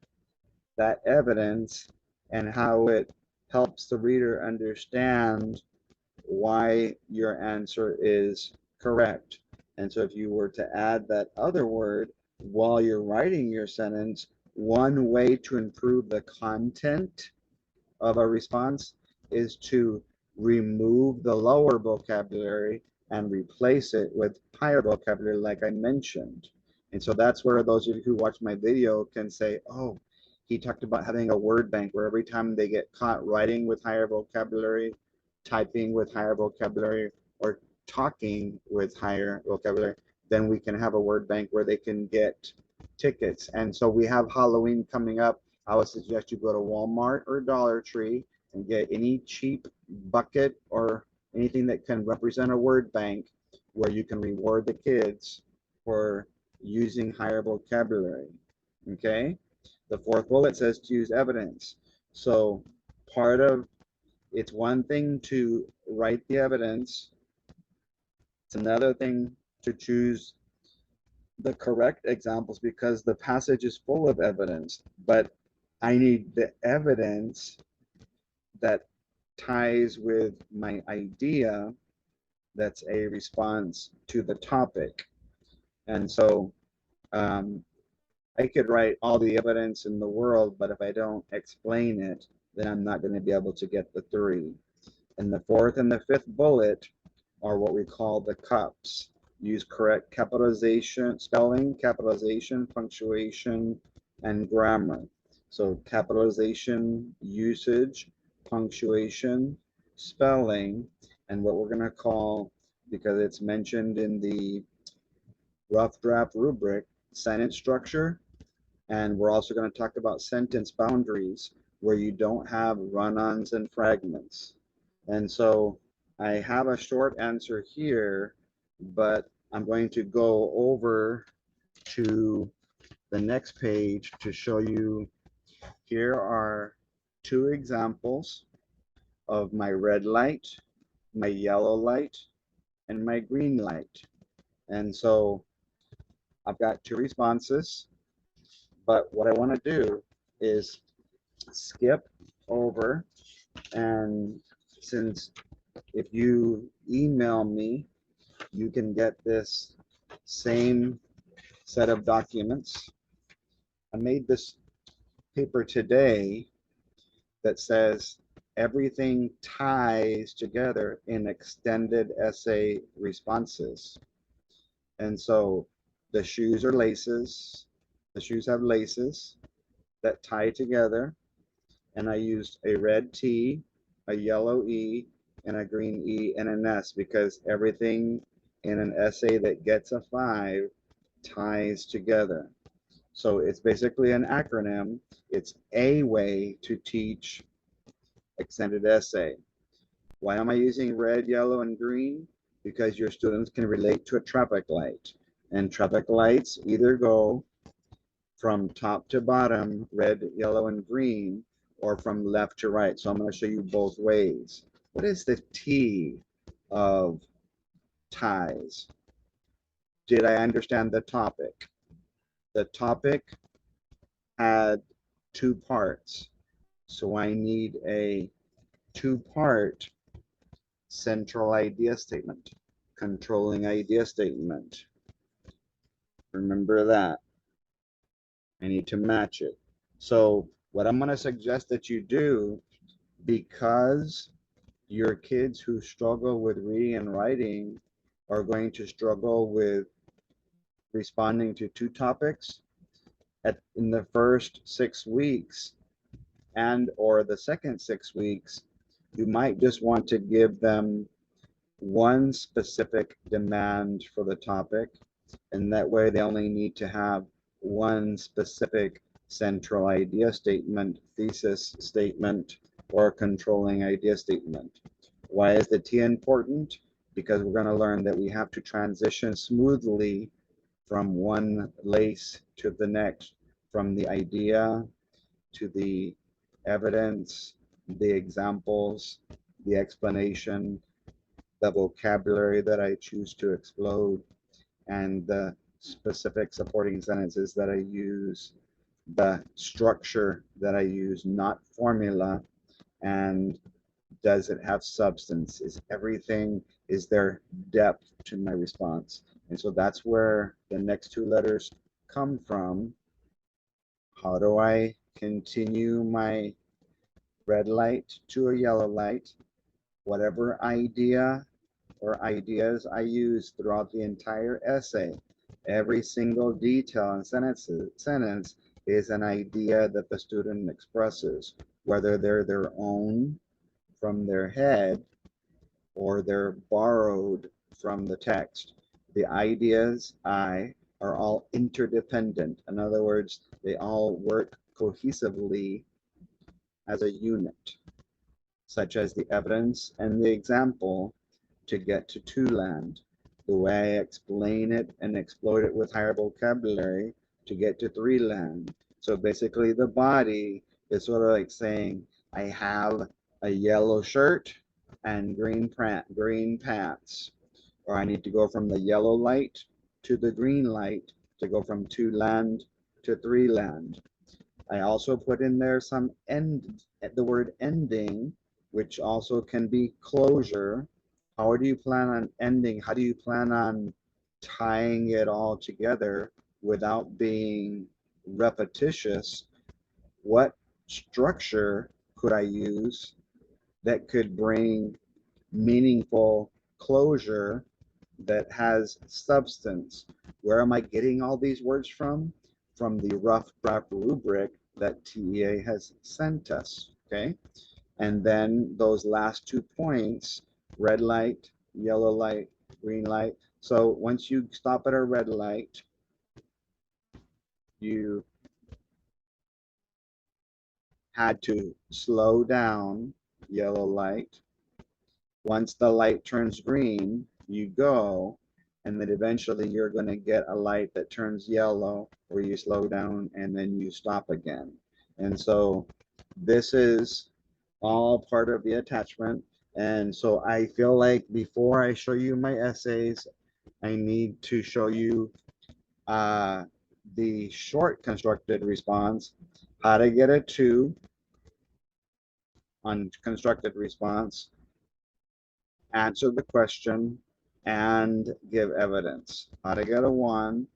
that evidence and how it helps the reader understand why your answer is correct. And so if you were to add that other word while you're writing your sentence, one way to improve the content of a response is to remove the lower vocabulary and replace it with higher vocabulary, like I mentioned. And so that's where those of you who watch my video can say, oh, he talked about having a word bank where every time they get caught writing with higher vocabulary, typing with higher vocabulary, or talking with higher vocabulary, then we can have a word bank where they can get tickets. And so we have Halloween coming up. I would suggest you go to Walmart or Dollar Tree and get any cheap bucket or anything that can represent a word bank where you can reward the kids for using higher vocabulary. Okay? The 4th bullet says to use evidence. So it's one thing to write the evidence. It's another thing to choose the correct examples because the passage is full of evidence, but I need the evidence that ties with my idea that's a response to the topic. And so I could write all the evidence in the world, but if I don't explain it, then I'm not going to be able to get the 3. And the 4th and the 5th bullet are what we call the cups. Use correct capitalization, spelling, capitalization, punctuation, and grammar. So capitalization, usage, punctuation, spelling, and what we're going to call, because it's mentioned in the rough draft rubric, sentence structure. And we're also going to talk about sentence boundaries where you don't have run-ons and fragments. And so I have a short answer here but I'm going to go over to the next page to show you. Here are two examples of my red light, my yellow light, and my green light. And so I've got two responses, but what I want to do is skip over, and since if you email me, you can get this same set of documents. I made this paper today that says everything ties together in extended essay responses. And so the shoes are laces. The shoes have laces that tie together. And I used a red T, a yellow E, and a green E and an S because everything in an essay that gets a 5 ties together. So it's basically an acronym. It's a way to teach extended essay. Why am I using red, yellow, and green? Because your students can relate to a traffic light. And traffic lights either go from top to bottom, red, yellow, and green, or from left to right. So I'm going to show you both ways. What is the T of ties? Did I understand the topic? The topic had two parts. So I need a two-part central idea statement, controlling idea statement. Remember that. I need to match it. So what I'm going to suggest that you do, because your kids who struggle with reading and writing are going to struggle with responding to two topics in the first 6 weeks and or the second 6 weeks, you might just want to give them one specific demand for the topic, and that way they only need to have one specific central idea statement, thesis statement, or controlling idea statement. Why is the T important? Because we're going to learn that we have to transition smoothly from one lace to the next, from the idea to the evidence, the examples, the explanation, the vocabulary that I choose to explode, and the specific supporting sentences that I use, the structure that I use, not formula, and does it have substance? Is there depth to my response? And so that's where the next two letters come from. How do I continue my red light to a yellow light? Whatever idea or ideas I use throughout the entire essay, every single detail and sentence is an idea that the student expresses, whether they're their own from their head or they're borrowed from the text. The ideas are all interdependent. In other words, they all work cohesively as a unit, such as the evidence and the example to get to two land, the way I explain it and exploit it with higher vocabulary to get to three land. So basically the body is sort of like saying, I have a yellow shirt and green pants, or I need to go from the yellow light to the green light to go from two land to three land. I also put in there the word ending, which also can be closure. How do you plan on ending? How do you plan on tying it all together without being repetitious? What structure could I use that could bring meaningful closure that has substance? Where am I getting all these words from? From the rough draft rubric that TEA has sent us, okay? And then those last 2 points, red light, yellow light, green light. So once you stop at a red light, you had to slow down, yellow light. Once the light turns green, you go. and then eventually you're going to get a light that turns yellow where you slow down and then you stop again. And so this is all part of the attachment. And so I feel like before I show you my essays, I need to show you uh, the short constructed response, how to get a 2 on constructed response, answer the question, and give evidence. How to get a 1,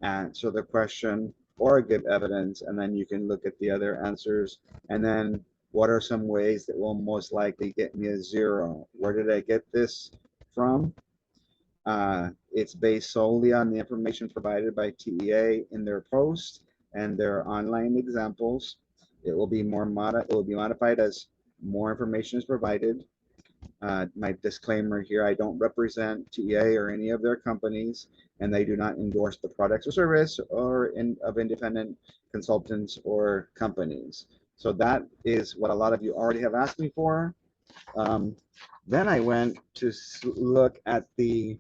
answer the question, or give evidence, and then you can look at the other answers. And then what are some ways that will most likely get me a 0? Where did I get this from? It's based solely on the information provided by TEA in their post and their online examples. It will be modified as more information is provided. My disclaimer here, I don't represent TEA or any of their companies, and they do not endorse the products or service of independent consultants or companies. So that is what a lot of you already have asked me for. Then I went to look at the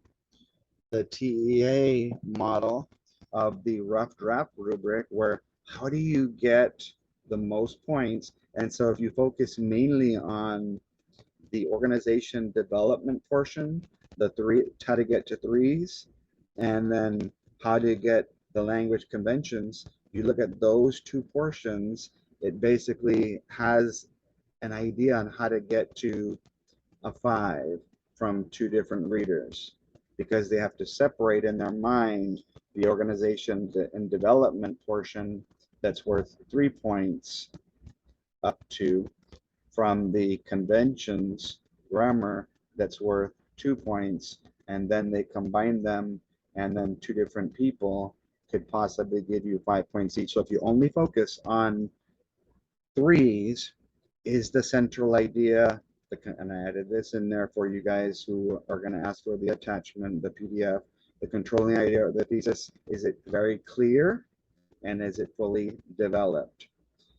TEA model of the rough draft rubric, where how do you get the most points? And so if you focus mainly on the organization development portion, how to get to 3s, and then how to get the language conventions, you look at those 2 portions, it basically has an idea on how to get to a 5 from 2 different readers, because they have to separate in their mind the organization and development portion that's worth 3 points up to from the conventions grammar that's worth 2 points, and then they combine them, and then 2 different people could possibly give you 5 points each. So if you only focus on 3s, is the central idea, and I added this in there for you guys who are going to ask for the attachment, the PDF, the controlling idea of the thesis, is it very clear, and is it fully developed?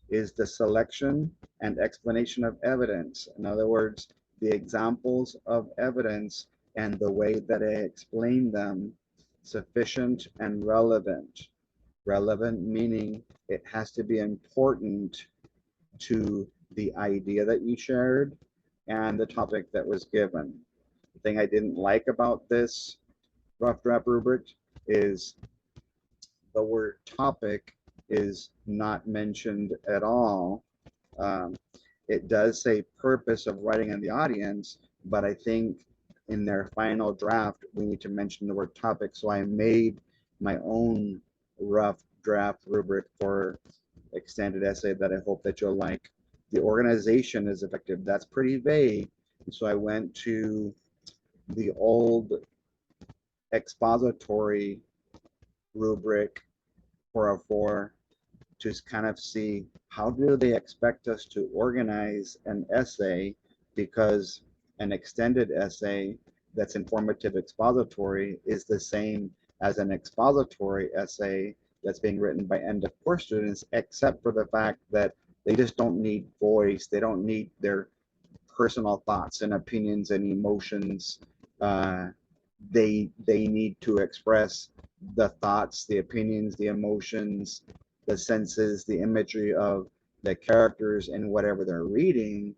Is the selection and explanation of evidence, in other words, the examples of evidence and the way that I explain them, sufficient and relevant? Relevant meaning it has to be important to the idea that you shared and the topic that was given. The thing I didn't like about this rough draft rubric is the word topic is not mentioned at all. Um, it does say purpose of writing in the audience, but I think in their final draft, we need to mention the word topic. So I made my own rough draft rubric for extended essay that I hope that you'll like. The organization is effective. That's pretty vague. So I went to the old expository rubric 404 to kind of see how do they expect us to organize an essay, because an extended essay that's informative expository is the same as an expository essay that's being written by end of course students, except for the fact that they just don't need voice, they don't need their personal thoughts and opinions and emotions. uh, they need to express the thoughts, the opinions, the emotions, the senses, the imagery of the characters in whatever they're reading,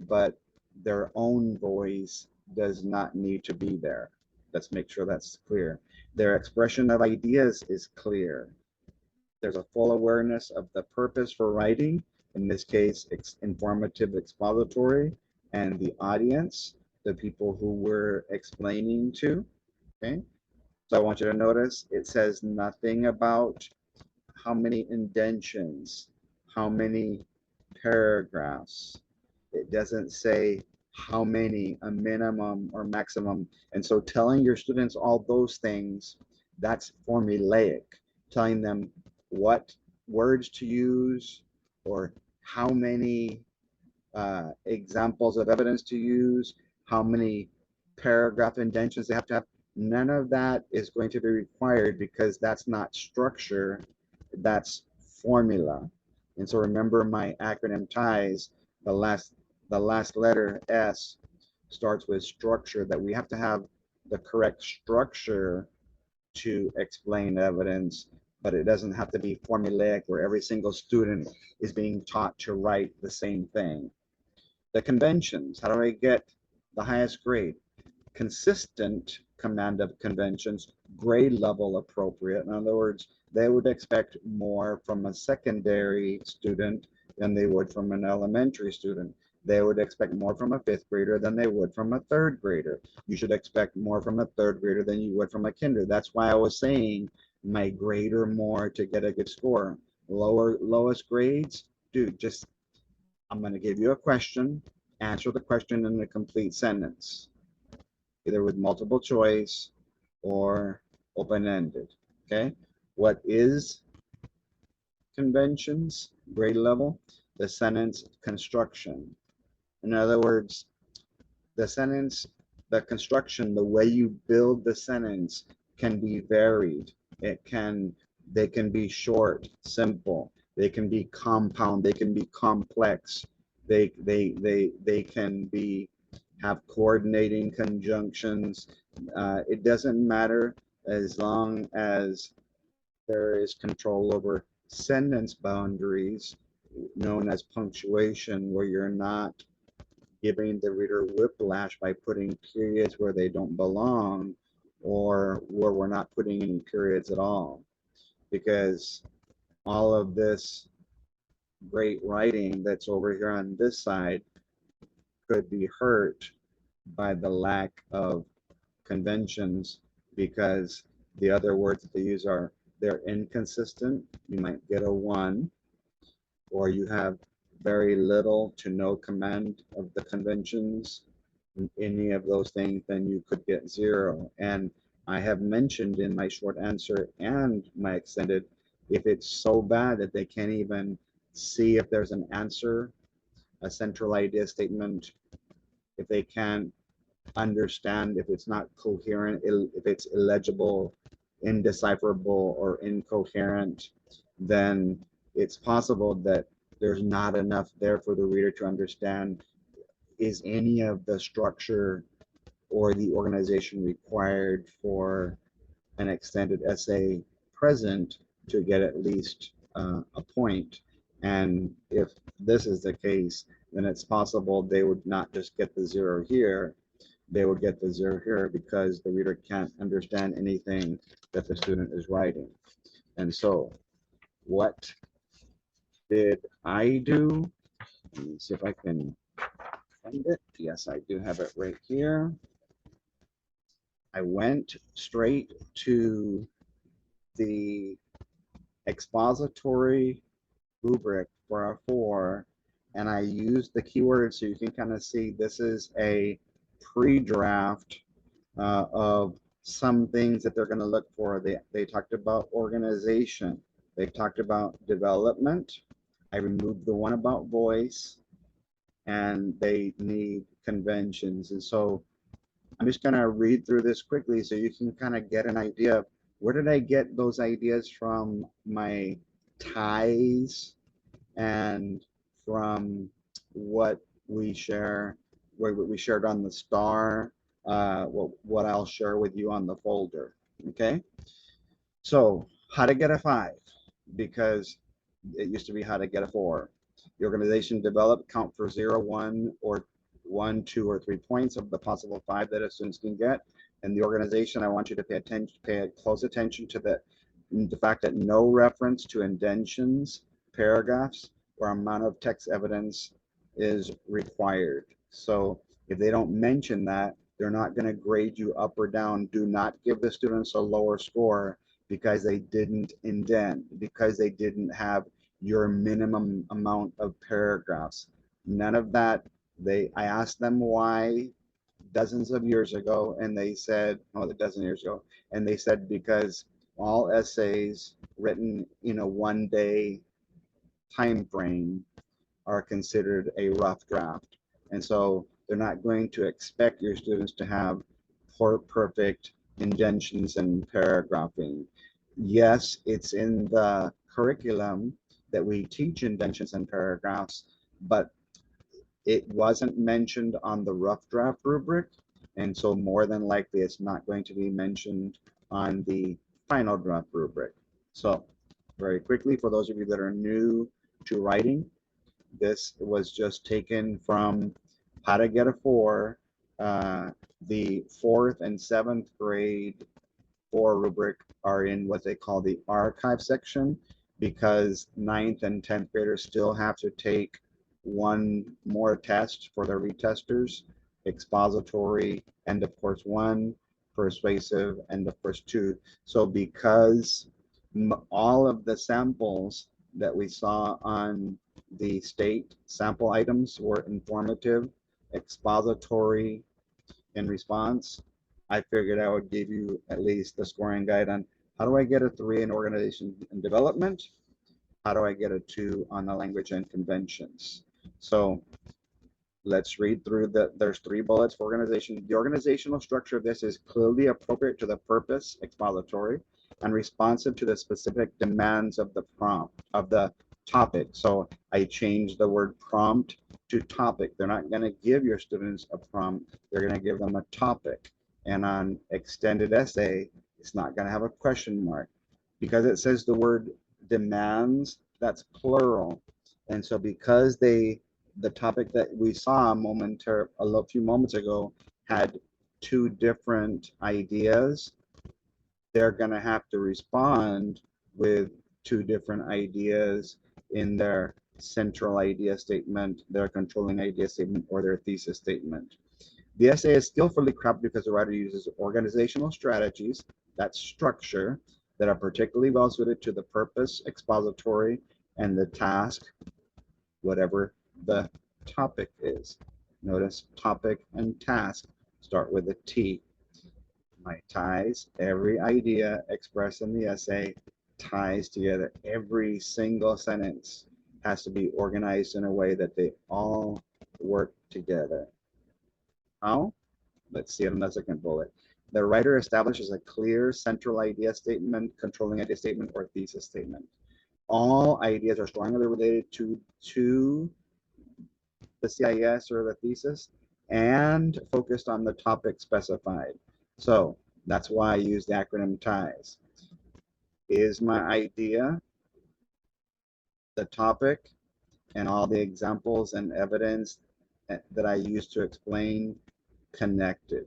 but their own voice does not need to be there. Let's make sure that's clear. Their expression of ideas is clear. There's a full awareness of the purpose for writing, in this case, informative expository, and the audience, the people who we're explaining to. Okay, so I want you to notice it says nothing about how many indentions, how many paragraphs. It doesn't say how many, a minimum or maximum. And so telling your students all those things, that's formulaic. Telling them what words to use or how many examples of evidence to use, how many paragraph indentions they have to have. None of that is going to be required, because that's not structure, that's formula. And so remember my acronym ties, the last letter S starts with structure, that we have to have the correct structure to explain evidence, but it doesn't have to be formulaic where every single student is being taught to write the same thing. The conventions, how do I get the highest grade? Consistent command of conventions, grade level appropriate. In other words, they would expect more from a secondary student than they would from an elementary student. They would expect more from a fifth grader than they would from a third grader. You should expect more from a third grader than you would from a kinder. That's why I was saying my grade or more to get a good score. Lowest grades, dude, just I'm going to give you a question, answer the question in a complete sentence, either with multiple choice or open-ended. Okay, what is conventions, grade level? The sentence construction. In other words, the sentence, the construction, the way you build the sentence can be varied. They can be short, simple. They can be compound. They can be complex. They can be have coordinating conjunctions. It doesn't matter as long as there is control over sentence boundaries, known as punctuation, where you're not giving the reader whiplash by putting periods where they don't belong, or where we're not putting any periods at all. Because all of this great writing that's over here on this side could be hurt by the lack of conventions, because the other words that they use are they're inconsistent. You might get a 1, or you have very little to no command of the conventions, any of those things, then you could get 0. And I have mentioned in my short answer and my extended, if it's so bad that they can't even see if there's an answer, a central idea statement, if they can't understand, if it's not coherent, if it's illegible, indecipherable, or incoherent, then it's possible that there's not enough there for the reader to understand. Is any of the structure or the organization required for an extended essay present to get at least a point? And if this is the case, then it's possible they would not just get the 0 here, they would get the 0 here because the reader can't understand anything that the student is writing. And so what did I do? Let me see if I can find it. Yes, I do have it right here. I went straight to the expository rubric for our 4, and I used the keywords so you can kind of see this is a pre-draft of some things that they're going to look for. They talked about organization. They talked about development. I removed the one about voice, and they need conventions. And so I'm just going to read through this quickly so you can kind of get an idea of where did I get those ideas from, my ties, and from what we share, what we shared on the star, what I'll share with you on the folder. Okay, so how to get a 5, because it used to be how to get a 4. The organization developed, count for 0, 1, or 1, 2, or 3 points of the possible 5 that a student can get. And the organization, I want you to pay close attention to the fact that no reference to indentions, paragraphs, or amount of text evidence is required. So if they don't mention that, they're not going to grade you up or down. Do not give the students a lower score because they didn't indent, because they didn't have your minimum amount of paragraphs. None of that. I asked them why dozens of years ago, and they said, oh, a dozen years ago, and they said because all essays written in a 1-day time frame are considered a rough draft. And so they're not going to expect your students to have perfect indentions and paragraphing. Yes, it's in the curriculum that we teach indentions and paragraphs, but it wasn't mentioned on the rough draft rubric, and so more than likely it's not going to be mentioned on the final draft rubric. So very quickly, for those of you that are new to writing, this was just taken from How to Get a 4, the 4th and 7th grade 4 rubric are in what they call the archive section, because 9th and 10th graders still have to take one more test for their retesters, expository, end of course 1, persuasive, end of course 2. So because all of the samples that we saw on the state sample items were informative, expository, in response, I figured I would give you at least the scoring guide on how do I get a 3 in organization and development? How do I get a 2 on the language and conventions? So let's read through there's 3 bullets for organization. The organizational structure of this is clearly appropriate to the purpose, expository, and responsive to the specific demands of the prompt, of the topic. So I changed the word prompt to topic. They're not going to give your students a prompt. They're going to give them a topic. And on extended essay, it's not going to have a question mark. Because it says the word demands, that's plural. And so because the topic that we saw a few moments ago had 2 different ideas, they're going to have to respond with 2 different ideas in their central idea statement, their controlling idea statement, or their thesis statement. The essay is skillfully crafted because the writer uses organizational strategies, that structure, that are particularly well suited to the purpose, expository, and the task, whatever the topic is. Notice topic and task start with a T. My ties, every idea expressed in the essay ties together. Every single sentence has to be organized in a way that they all work together. How? Let's see it in the second bullet. The writer establishes a clear central idea statement, controlling idea statement, or thesis statement. All ideas are strongly related to the CIS or the thesis and focused on the topic specified. So that's why I use the acronym TIES. Is my idea, the topic, and all the examples and evidence that I use to explain connected?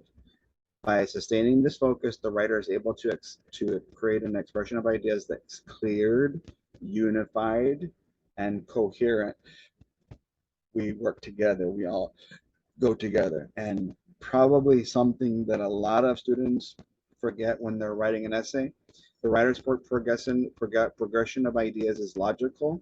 By sustaining this focus, the writer is able to create an expression of ideas that's cleared, unified, and coherent. We work together. We all go together. And probably something that a lot of students forget when they're writing an essay, the writer's progression of ideas is logical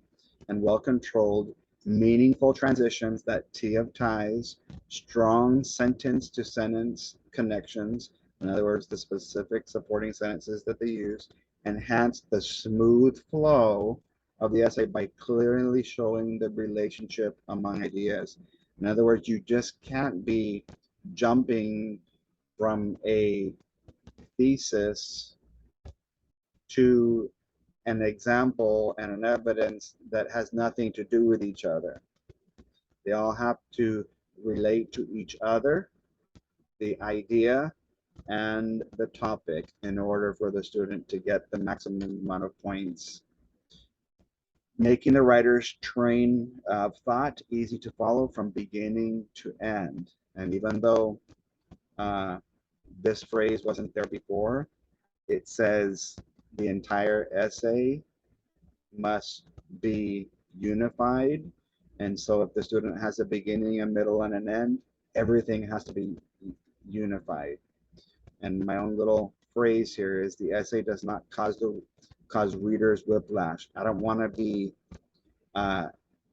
and well controlled, meaningful transitions, that T of ties, strong sentence to sentence connections, in other words, the specific supporting sentences that they use, enhance the smooth flow of the essay by clearly showing the relationship among ideas. In other words, you just can't be jumping from a thesis to an example and an evidence that has nothing to do with each other. They all have to relate to each other, the idea, and the topic in order for the student to get the maximum amount of points. Making the writer's train of thought easy to follow from beginning to end. And even though this phrase wasn't there before, it says the entire essay must be unified. And so if the student has a beginning, a middle, and an end, everything has to be unified. And my own little phrase here is the essay does not cause readers whiplash. I don't want to be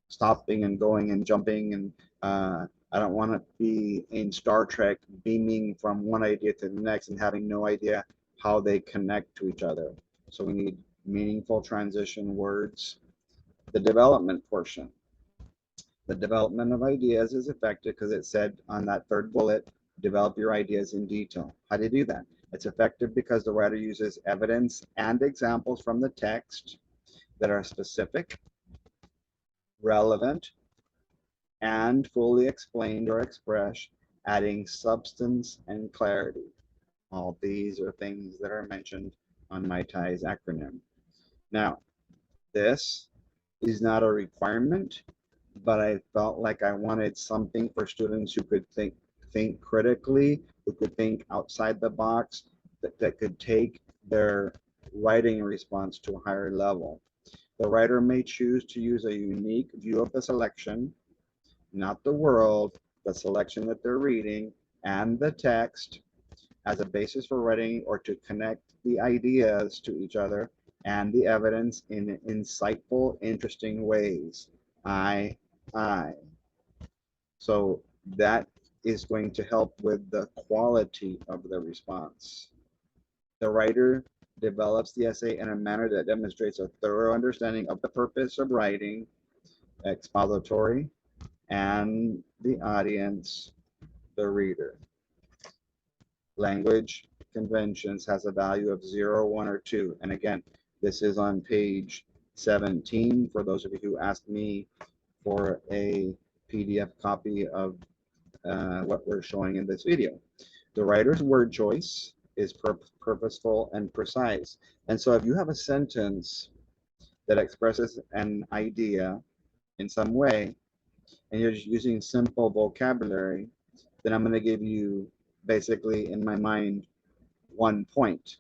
stopping and going and jumping, and I don't want to be in Star Trek beaming from one idea to the next and having no idea how they connect to each other. So we need meaningful transition words. The development portion. The development of ideas is effective because it said on that 3rd bullet, develop your ideas in detail. How do you do that? It's effective because the writer uses evidence and examples from the text that are specific, relevant, and fully explained or expressed, adding substance and clarity. All these are things that are mentioned on my TIE's acronym. Now, this is not a requirement, but I felt like I wanted something for students who could think critically, who could think outside the box, that could take their writing response to a higher level. The writer may choose to use a unique view of the selection, not the world, the selection that they're reading, and the text as a basis for writing, or to connect the ideas to each other and the evidence in insightful, interesting ways. I, I. So that is going to help with the quality of the response. The writer develops the essay in a manner that demonstrates a thorough understanding of the purpose of writing, expository, and the audience, the reader. Language conventions has a value of 0, 1, or 2. And again, this is on page 17 for those of you who asked me for a PDF copy of what we're showing in this video. The writer's word choice is purposeful and precise. And so if you have a sentence that expresses an idea in some way, and you're just using simple vocabulary, then I'm going to give you basically, in my mind, 1 point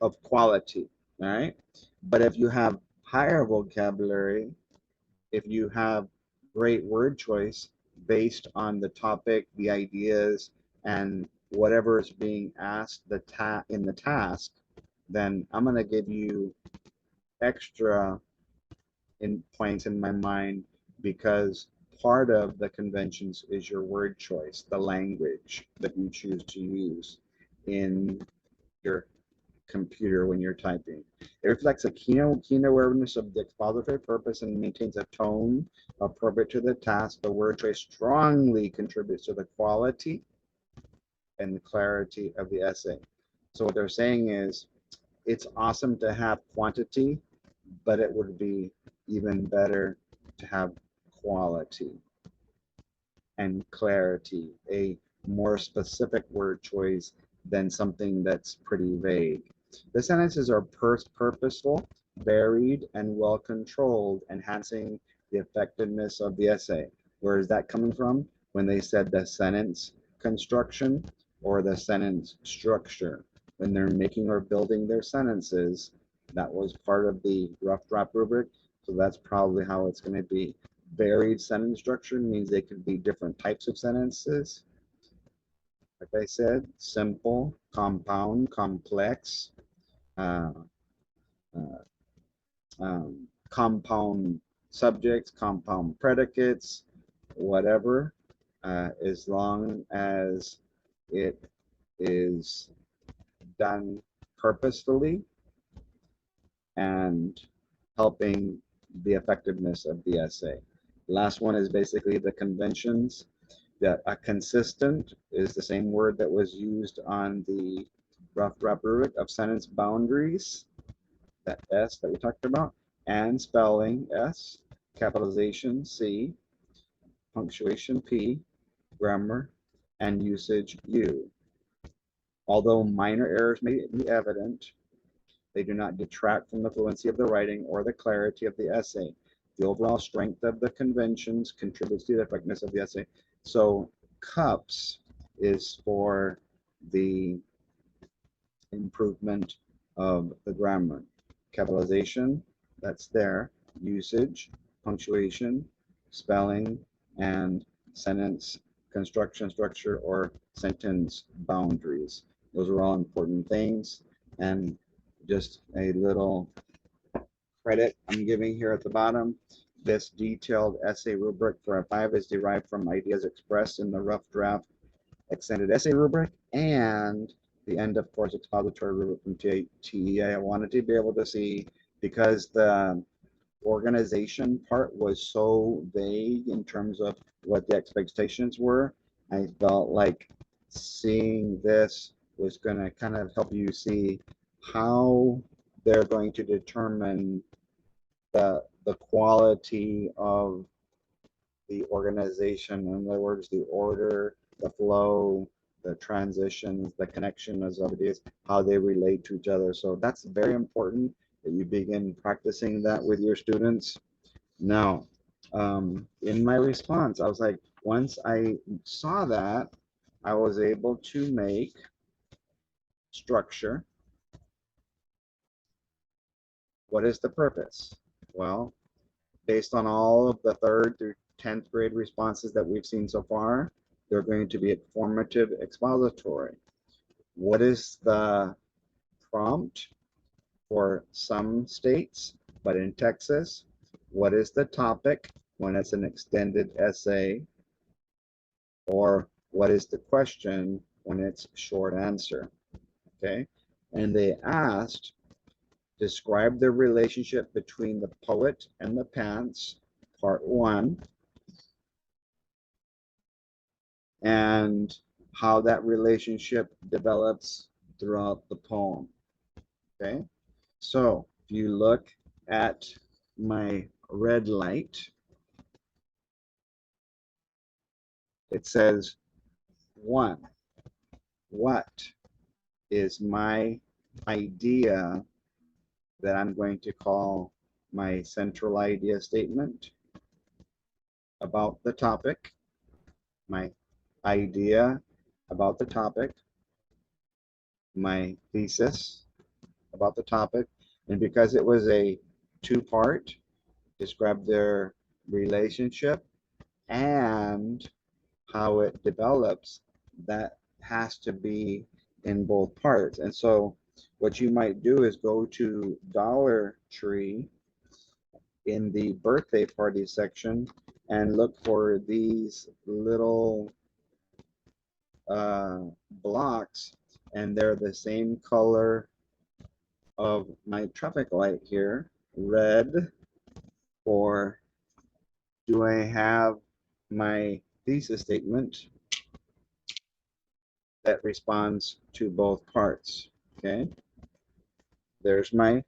of quality. All right. But if you have higher vocabulary, if you have great word choice based on the topic, the ideas, and whatever is being asked in the task, then I'm going to give you extra points in my mind, because part of the conventions is your word choice, the language that you choose to use in your computer when you're typing. It reflects a keen awareness of the expository purpose and maintains a tone appropriate to the task. The word choice strongly contributes to the quality and clarity of the essay. So what they're saying is, it's awesome to have quantity, but it would be even better to have quality and clarity, a more specific word choice than something that's pretty vague. The sentences are purposeful, varied, and well controlled, enhancing the effectiveness of the essay. Where is that coming from? When they said the sentence construction or the sentence structure. When they're making or building their sentences, that was part of the rough draft rubric. So that's probably how it's going to be. Varied sentence structure means they could be different types of sentences. Like I said, simple, compound, complex, uh, uh, compound subjects, compound predicates, whatever, as long as it is done purposefully and helping the effectiveness of the essay. Last one is basically the conventions. That a consistent is the same word that was used on the rough draft rubric of sentence boundaries, that S that we talked about, and spelling S, capitalization C, punctuation P, grammar, and usage U. Although minor errors may be evident, they do not detract from the fluency of the writing or the clarity of the essay. The overall strength of the conventions contributes to the effectiveness of the essay. So CUPS is for the improvement of the grammar. Capitalization, that's there. Usage, punctuation, spelling, and sentence construction, structure, or sentence boundaries. Those are all important things. And just a little credit I'm giving here at the bottom. This detailed essay rubric for a 5 is derived from ideas expressed in the rough draft extended essay rubric and the end of course expository rubric from TEA. I wanted to be able to see, because the organization part was so vague in terms of what the expectations were, I felt like seeing this was going to kind of help you see how they're going to determine the quality of the organization. In other words, the order, the flow, the transitions, the connections of ideas, how they relate to each other. So that's very important that you begin practicing that with your students. Now, in my response, I was like, once I saw that, I was able to make structure. What is the purpose? Well, based on all of the 3rd through 10th grade responses that we've seen so far, they're going to be formative expository. What is the prompt for some states, but in Texas? What is the topic when it's an extended essay? Or what is the question when it's short answer? Okay. And they asked, describe the relationship between the poet and the pants, part 1, and how that relationship develops throughout the poem. Okay. So if you look at my red light, it says 1. What is my idea that I'm going to call my central idea statement about the topic, my idea about the topic, my thesis about the topic, and because it was a 2-part, describe their relationship and how it develops, that has to be in both parts. And so what you might do is go to Dollar Tree in the birthday party section and look for these little blocks, and they're the same color of my traffic light here, red. Or do I have my thesis statement that responds to both parts? Okay, there's my,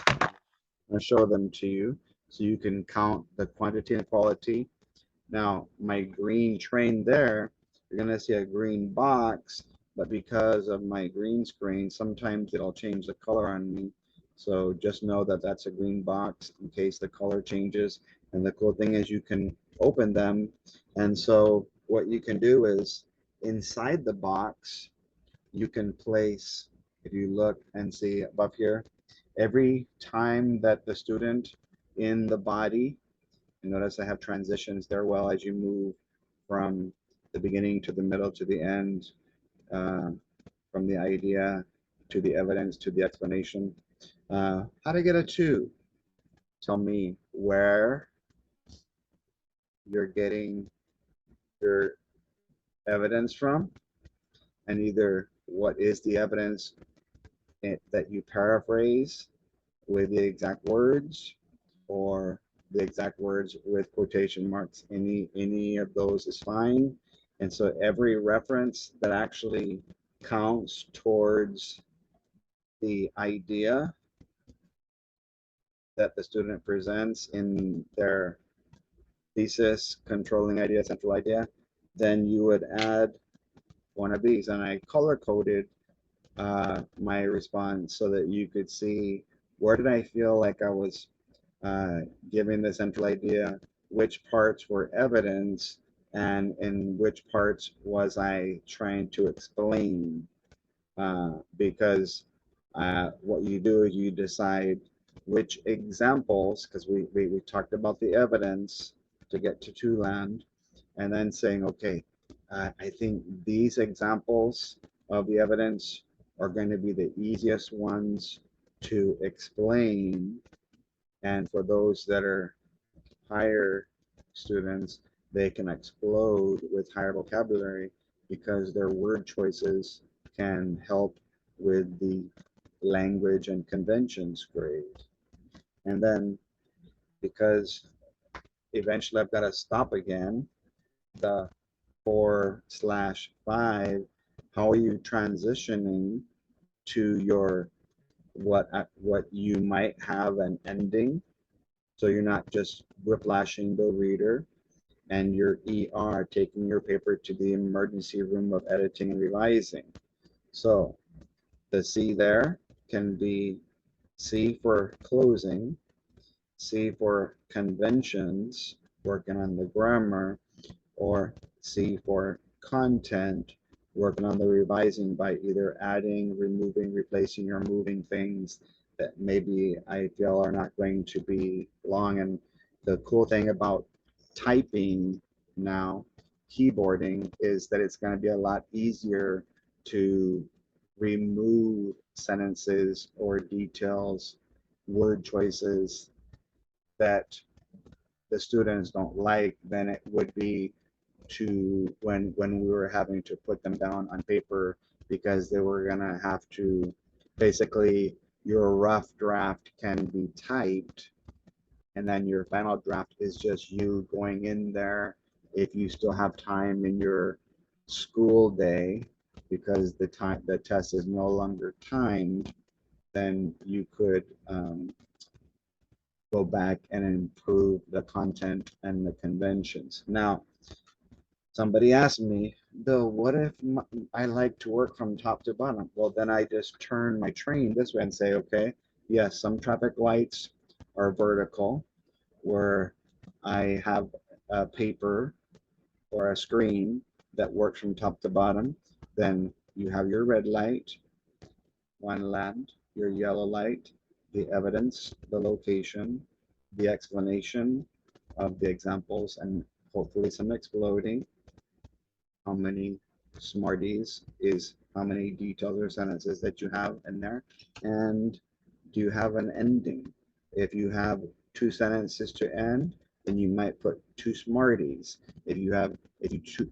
I'll show them to you so you can count the quantity and quality. Now, my green train there, you're going to see a green box, but because of my green screen, sometimes it'll change the color on me. So just know that that's a green box in case the color changes. And the cool thing is you can open them. And so what you can do is inside the box, you can place, if you look and see above here, every time that the student in the body, and notice I have transitions there, well, as you move from the beginning to the middle to the end, from the idea to the evidence to the explanation. How to get a 2? Tell me where you're getting your evidence from, and either what is the evidence that you paraphrase with the exact words, or the exact words with quotation marks. Any of those is fine. And so every reference that actually counts towards the idea that the student presents in their thesis, controlling idea, central idea, then you would add one of these. And I color coded my response so that you could see where did I feel like I was giving the central idea, which parts were evidence, and in which parts was I trying to explain. Because what you do is you decide which examples, because we talked about the evidence to get to two land, and then saying, okay, I think these examples of the evidence are going to be the easiest ones to explain. And for those that are higher students, they can explode with higher vocabulary because their word choices can help with the language and conventions grade. And then because eventually I've got to stop again, the 4/5, how are you transitioning to your what you might have an ending, so you're not just whiplashing the reader, and your ER, taking your paper to the emergency room of editing and revising. So the C there can be C for closing, C for conventions, working on the grammar, or C for content, working on the revising by either adding, removing, replacing, or moving things that maybe I feel are not going to be long. And the cool thing about typing now, keyboarding, is that it's going to be a lot easier to remove sentences or details, word choices that the students don't like than it would be to when we were having to put them down on paper, because they were gonna have to basically, your rough draft can be typed and then your final draft is just you going in there, if you still have time in your school day, because the test is no longer timed, then you could go back and improve the content and the conventions. Now, somebody asked me, Bill, what if I like to work from top to bottom? Well, then I just turn my train this way and say, okay, yes, some traffic lights are vertical, where I have a paper or a screen that works from top to bottom. Then you have your red light, one land, your yellow light, the evidence, the location, the explanation of the examples, and hopefully some exploding. How many smarties is how many details or sentences that you have in there, and do you have an ending? If you have two sentences to end, then you might put two smarties. If you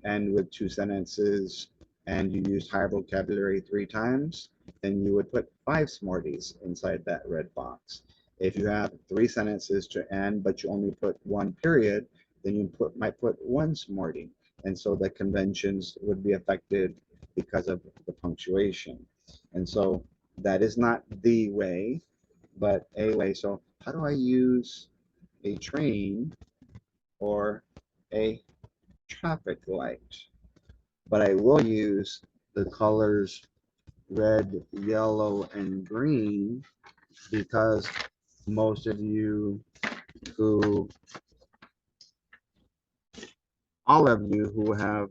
end with two sentences and you use higher vocabulary three times, then you would put five smarties inside that red box. If you have three sentences to end but you only put one period, then you might put one smartie, and so the conventions would be affected because of the punctuation. And so that is not the way, but a way. So how do I use a train or a traffic light? But I will use the colors red, yellow, and green, because most of you who, all of you who have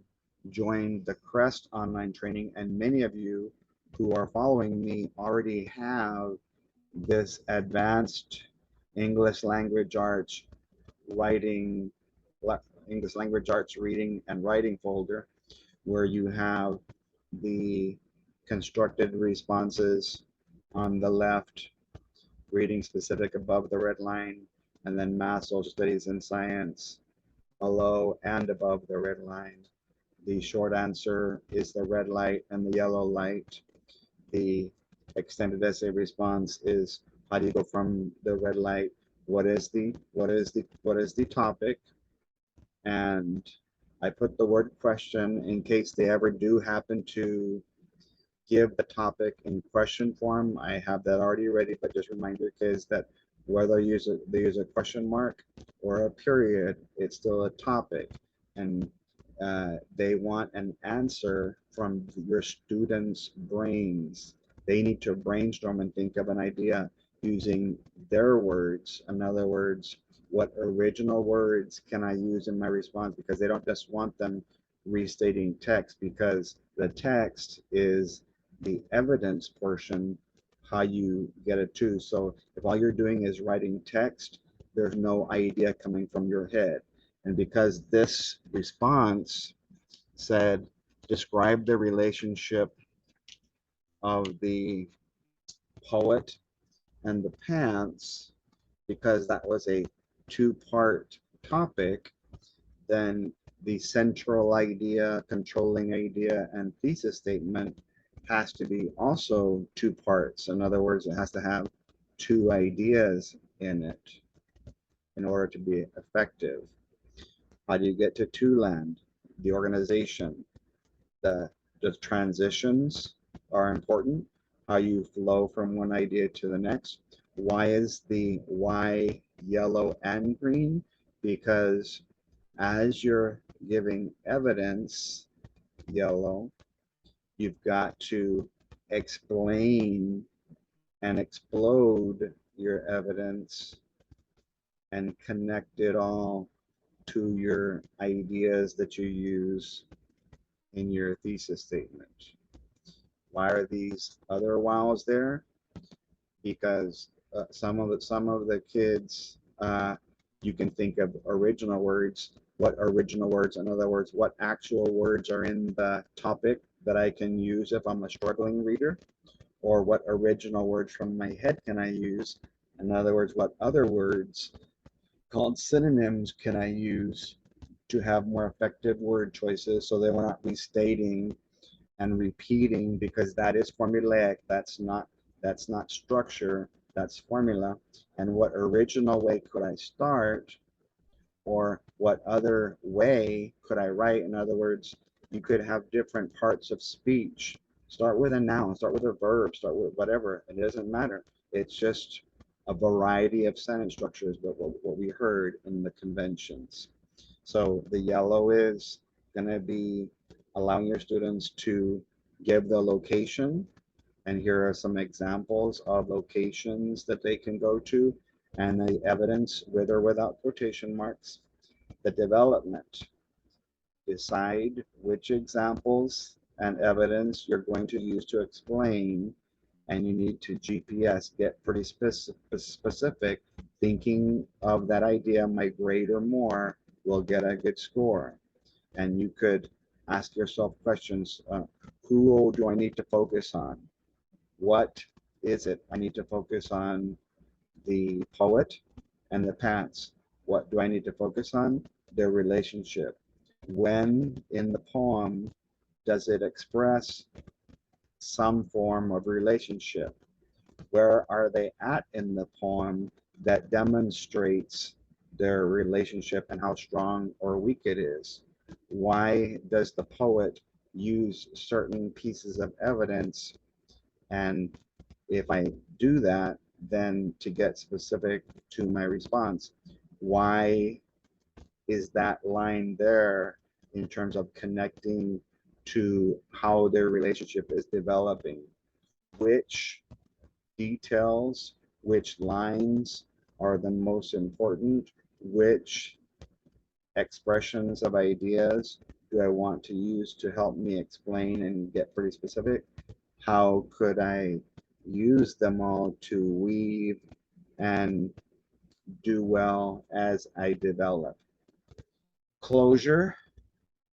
joined the CREST online training, and many of you who are following me already have this advanced English language arts writing, English language arts reading and writing folder, where you have the constructed responses on the left, reading specific above the red line, and then math, social studies, and science below and above the red line. The short answer is the red light and the yellow light. The extended essay response is, how do you go from the red light? What is the topic? And I put the word question in case they ever do happen to give the topic in question form. I have that already ready, but just remind your kids that whether they use a question mark or a period, it's still a topic. And they want an answer from your students' brains. They need to brainstorm and think of an idea using their words. In other words, what original words can I use in my response? Because they don't just want them restating text, because the text is the evidence portion, how you get it to. So if all you're doing is writing text, there's no idea coming from your head. And because this response said, describe the relationship of the poet and the pants, because that was a two-part topic, then the central idea, controlling idea, and thesis statement has to be also two parts. In other words, it has to have two ideas in it in order to be effective. How do you get to two land? The organization, the transitions are important, how you flow from one idea to the next. Why is the Y yellow and green? Because As you're giving evidence, yellow, you've got to explain and explode your evidence and connect it all to your ideas that you use in your thesis statement. Why are these other wows there? Because some of the kids, you can think of original words. What original words? In other words, what actual words are in the topic that I can use if I'm a struggling reader? Or what original words from my head can I use? In other words, what other words called synonyms can I use to have more effective word choices so that we're not restating and repeating, because that is formulaic. That's not structure, that's formula. And what original way could I start, or what other way could I write? In other words, you could have different parts of speech. Start with a noun, start with a verb, start with whatever. It doesn't matter. It's just a variety of sentence structures, but what we heard in the conventions. So the yellow is going to be allowing your students to give the location. And here are some examples of locations that they can go to, and the evidence with or without quotation marks. The development. Decide which examples and evidence you're going to use to explain, and you need to GPS, get pretty specific. Thinking of that idea, my grade or more, will get a good score. And you could ask yourself questions. Who do I need to focus on? What is it? I need to focus on the poet and the pants. What do I need to focus on? Their relationship. When in the poem does it express some form of relationship? Where are they at in the poem that demonstrates their relationship and how strong or weak it is? Why does the poet use certain pieces of evidence? And if I do that, then to get specific to my response, why is that line there in terms of connecting to how their relationship is developing? Which details, which lines are the most important? Which expressions of ideas do I want to use to help me explain and get pretty specific? How could I use them all to weave and do well as I develop? Closure,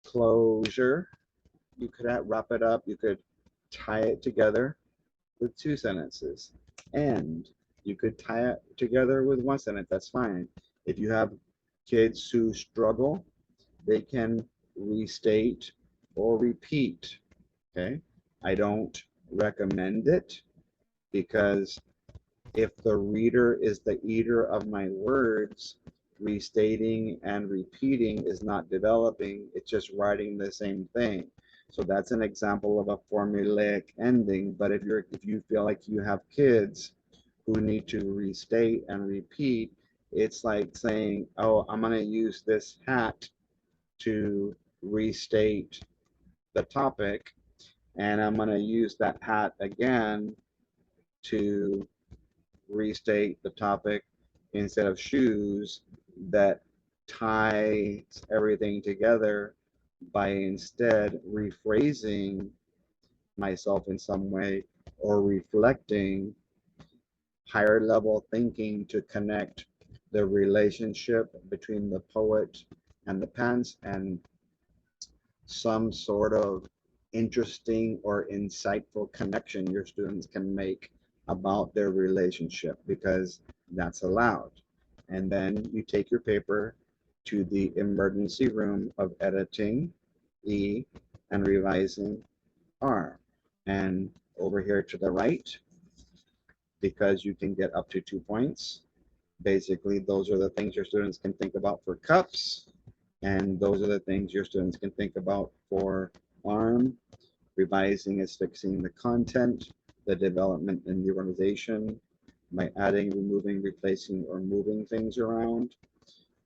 closure. You could wrap it up, you could tie it together with two sentences. And you could tie it together with one sentence, that's fine. If you have kids who struggle, they can restate or repeat. Okay, I don't recommend it, because if the reader is the eater of my words, restating and repeating is not developing, it's just writing the same thing. So that's an example of a formulaic ending. But if you feel like you have kids who need to restate and repeat, it's like saying, oh, I'm going to use this hat to restate the topic, and I'm going to use that hat again to restate the topic, instead of shoes that ties everything together by instead rephrasing myself in some way, or reflecting higher level thinking to connect the relationship between the poet and the pants, and some sort of interesting or insightful connection your students can make about their relationship, because that's allowed. And then you take your paper to the emergency room of editing, E, and revising, R. And over here to the right, because you can get up to 2 points. Basically, those are the things your students can think about for cups, and those are the things your students can think about for arm. Revising is fixing the content, the development and the organization by adding, removing, replacing, or moving things around.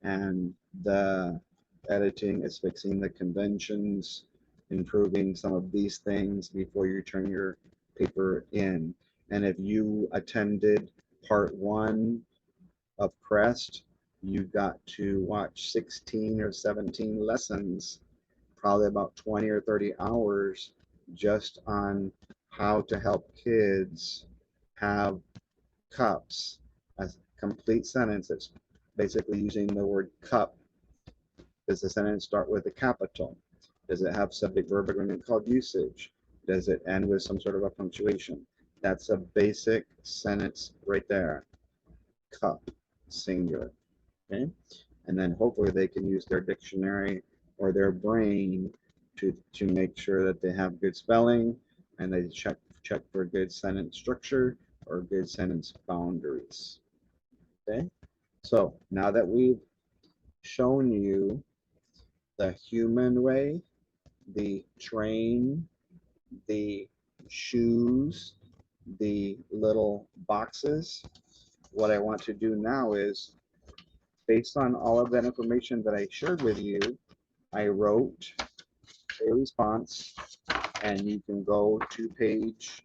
And the editing is fixing the conventions, improving some of these things before you turn your paper in. And if you attended part one of Crest, you got to watch 16 or 17 lessons, probably about 20 or 30 hours just on how to help kids have cups. A complete sentence that's basically using the word cup. Does the sentence start with a capital? Does it have subject verb agreement called usage? Does it end with some sort of a punctuation? That's a basic sentence right there. Cup, singular. Okay? And then hopefully they can use their dictionary or their brain to make sure that they have good spelling, and they check for good sentence structure or good sentence boundaries. Okay? So now that we've shown you the human way, the train, the shoes, the little boxes, what I want to do now is, based on all of that information that I shared with you, I wrote a response, and you can go to page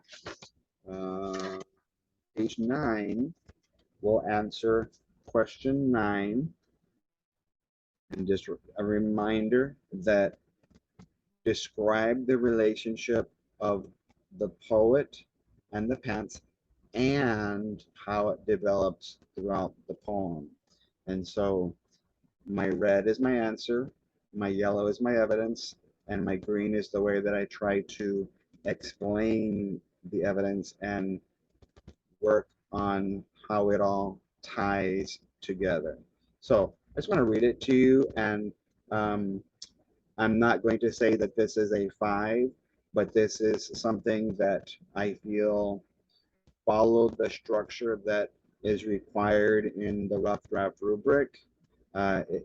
9. We'll answer question 9, and just a reminder that describe the relationship of the poet and the pants and how it develops throughout the poem. And so my red is my answer, my yellow is my evidence, and my green is the way that I try to explain the evidence and work on how it all ties together. So I just want to read it to you, and I'm not going to say that this is a 5, but this is something that I feel followed the structure that is required in the rough draft rubric.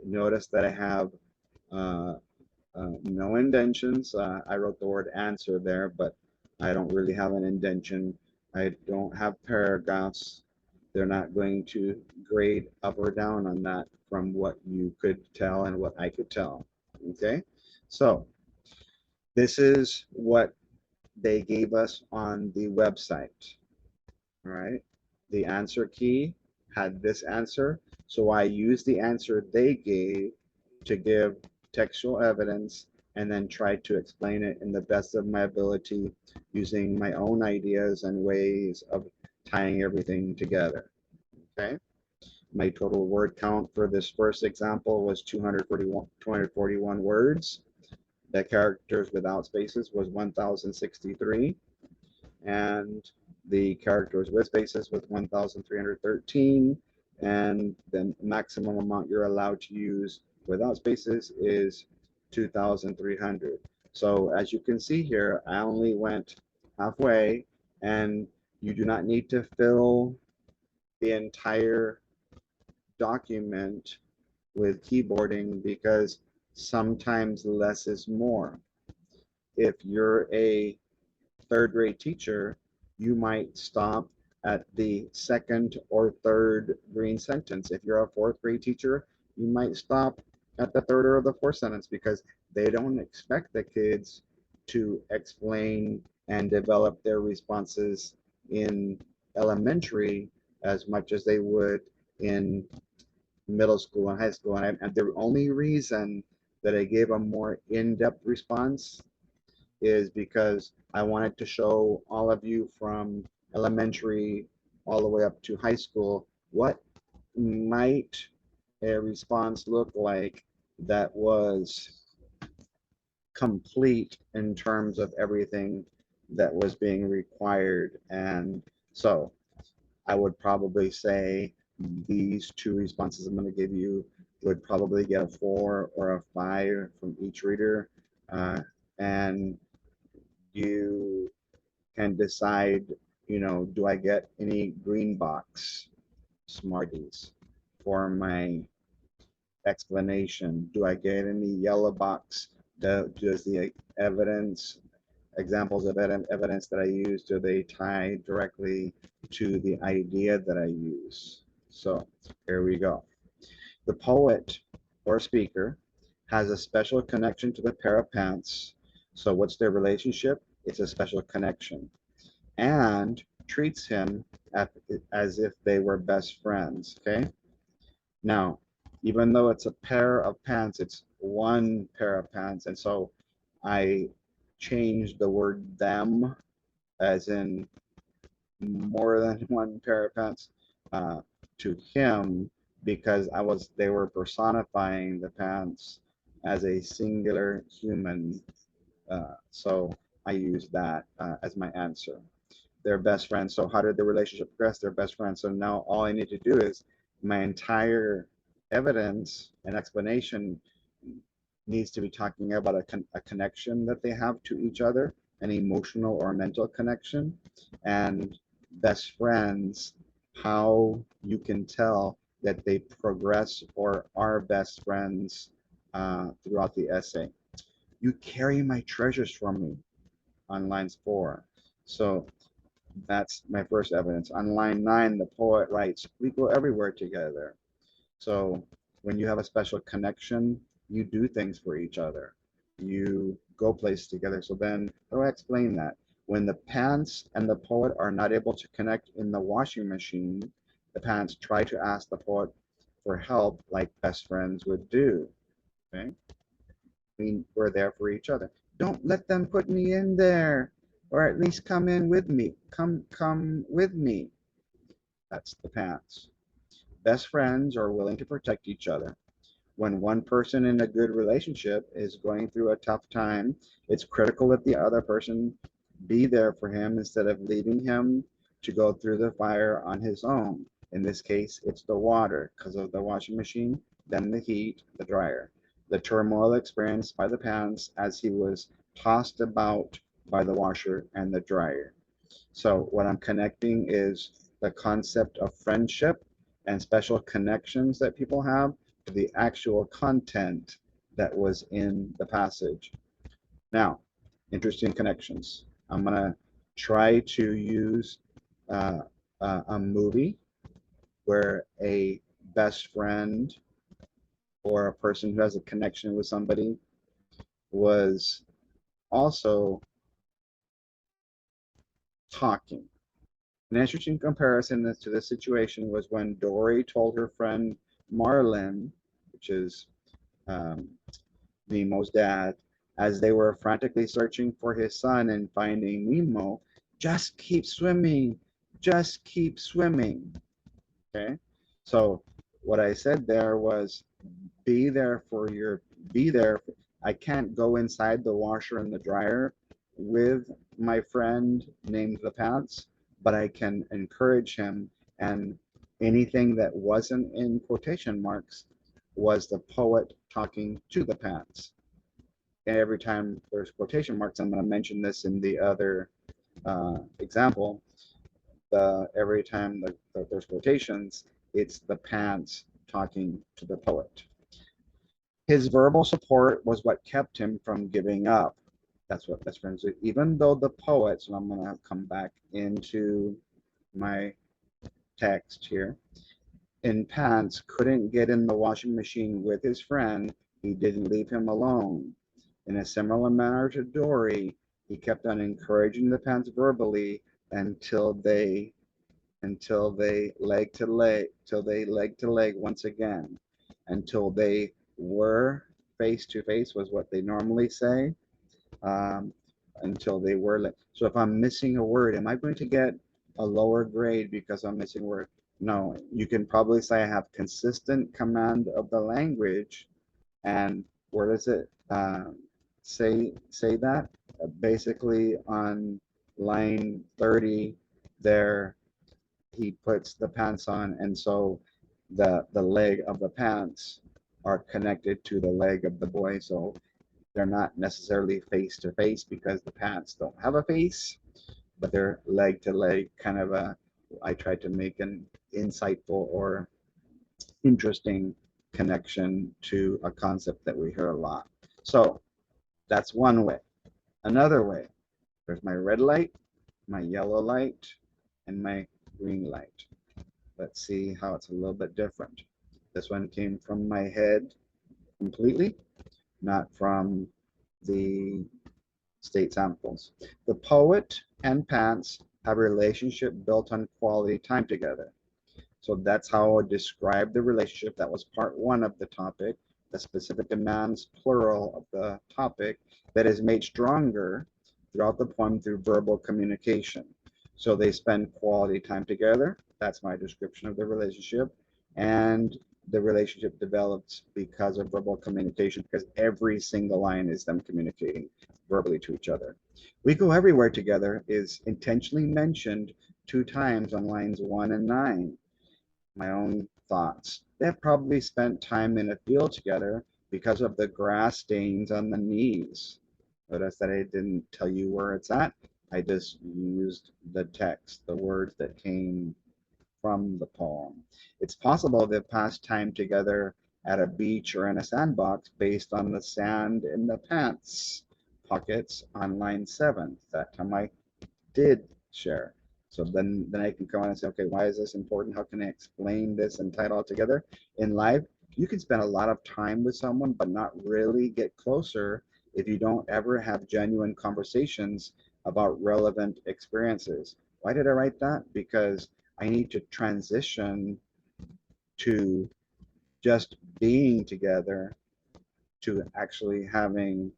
Notice that I have no indentions. I wrote the word answer there, but I don't really have an indention. I don't have paragraphs. They're not going to grade up or down on that from what you could tell and what I could tell. Okay, so this is what they gave us on the website. All right, the answer key had this answer, so I used the answer they gave to give textual evidence and then tried to explain it in the best of my ability using my own ideas and ways of tying everything together. Okay, my total word count for this first example was 241 words. The characters without spaces was 1,063, and the characters with spaces was 1,313, and the maximum amount you're allowed to use without spaces is 2,300. So as you can see here, I only went halfway, and you do not need to fill the entire document with keyboarding, because sometimes less is more. If you're a third grade teacher, you might stop at the second or third green sentence. If you're a fourth grade teacher, you might stop at the third or the fourth sentence, because they don't expect the kids to explain and develop their responses in elementary as much as they would in middle school and high school. And the only reason that I gave a more in-depth response is because I wanted to show all of you from elementary all the way up to high school what might a response look like that was complete in terms of everything that was being required. And so I would probably say these two responses I'm going to give you would probably get a 4 or a 5 from each reader. And you can decide, do I get any green box Smarties for my explanation? Do I get any yellow box? Does the examples of evidence that I use, do they tie directly to the idea that I use? So here we go. The poet or speaker has a special connection to the pair of pants. So what's their relationship? It's a special connection. And treats him as if they were best friends. Okay. Now, even though it's a pair of pants, it's one pair of pants. And so I changed the word them as in more than one pair of pants uh, to him because they were personifying the pants as a singular human. So I used that as my answer. They're best friends. So how did the relationship progress? They're best friends. So now all I need to do is my entire evidence and explanation needs to be talking about a connection that they have to each other, an emotional or mental connection, and best friends, how you can tell that they progress or are best friends throughout the essay. You carry my treasures for me on lines 4. So that's my first evidence. On line 9, the poet writes, we go everywhere together. So when you have a special connection, you do things for each other. You go places together. So then how do I explain that? When the pants and the poet are not able to connect in the washing machine, the pants try to ask the poet for help like best friends would do. Okay? I mean, we're there for each other. Don't let them put me in there, or at least come in with me. Come with me. That's the pants. Best friends are willing to protect each other. When one person in a good relationship is going through a tough time, it's critical that the other person be there for him instead of leaving him to go through the fire on his own. In this case, it's the water because of the washing machine, then the heat, the dryer, the turmoil experienced by the pants as he was tossed about by the washer and the dryer. So what I'm connecting is the concept of friendship and special connections that people have to the actual content that was in the passage. Now, interesting connections. I'm going to try to use uh, a movie where a best friend or a person who has a connection with somebody was also talking. An interesting comparison to this situation was when Dory told her friend Marlin, which is um, Nemo's dad, as they were frantically searching for his son and finding Nemo, just keep swimming, just keep swimming. Okay, so what I said there was be there for your be there. I can't go inside the washer and the dryer with my friend named the pants, but I can encourage him. And anything that wasn't in quotation marks was the poet talking to the pants. And every time there's quotation marks, I'm going to mention this in the other example. Every time there's quotations, it's the pants talking to the poet. His verbal support was what kept him from giving up. That's what best friends do. Even though the poets, and I'm going to come back into my text here, in pants couldn't get in the washing machine with his friend, he didn't leave him alone. In a similar manner to Dory, he kept on encouraging the pants verbally until they leg to leg once again, until they were face to face was what they normally say, um, until they were. So if I'm missing a word, am I going to get a lower grade because I'm missing a word? No, you can probably say I have consistent command of the language. And where does it say that? Basically on line 30 there, he puts the pants on, and so the leg of the pants are connected to the leg of the boy. So they're not necessarily face to face because the pants don't have a face, but they're leg to leg, kind of a. I tried to make an insightful or interesting connection to a concept that we hear a lot. So that's one way. Another way, there's my red light, my yellow light, and my green light. Let's see how it's a little bit different. This one came from my head completely. not from the state samples. The poet and Pants have a relationship built on quality time together. So that's how I would describe the relationship. That was part one of the topic, the specific demands, plural of the topic, that is made stronger throughout the poem through verbal communication. So they spend quality time together. That's my description of the relationship. And the relationship develops because of verbal communication, because every single line is them communicating verbally to each other. We go everywhere together is intentionally mentioned 2 times on lines 1 and 9. My own thoughts. They have probably spent time in a field together because of the grass stains on the knees. Notice that I didn't tell you where it's at. I just used the text, the words that came from the poem. It's possible they've passed time together at a beach or in a sandbox based on the sand in the pants pockets on line 7. That time I did share. So then I can come on and say, okay, why is this important? How can I explain this and tie it all together? In life, you can spend a lot of time with someone, but not really get closer if you don't ever have genuine conversations about relevant experiences. Why did I write that? Because I need to transition to just being together to actually having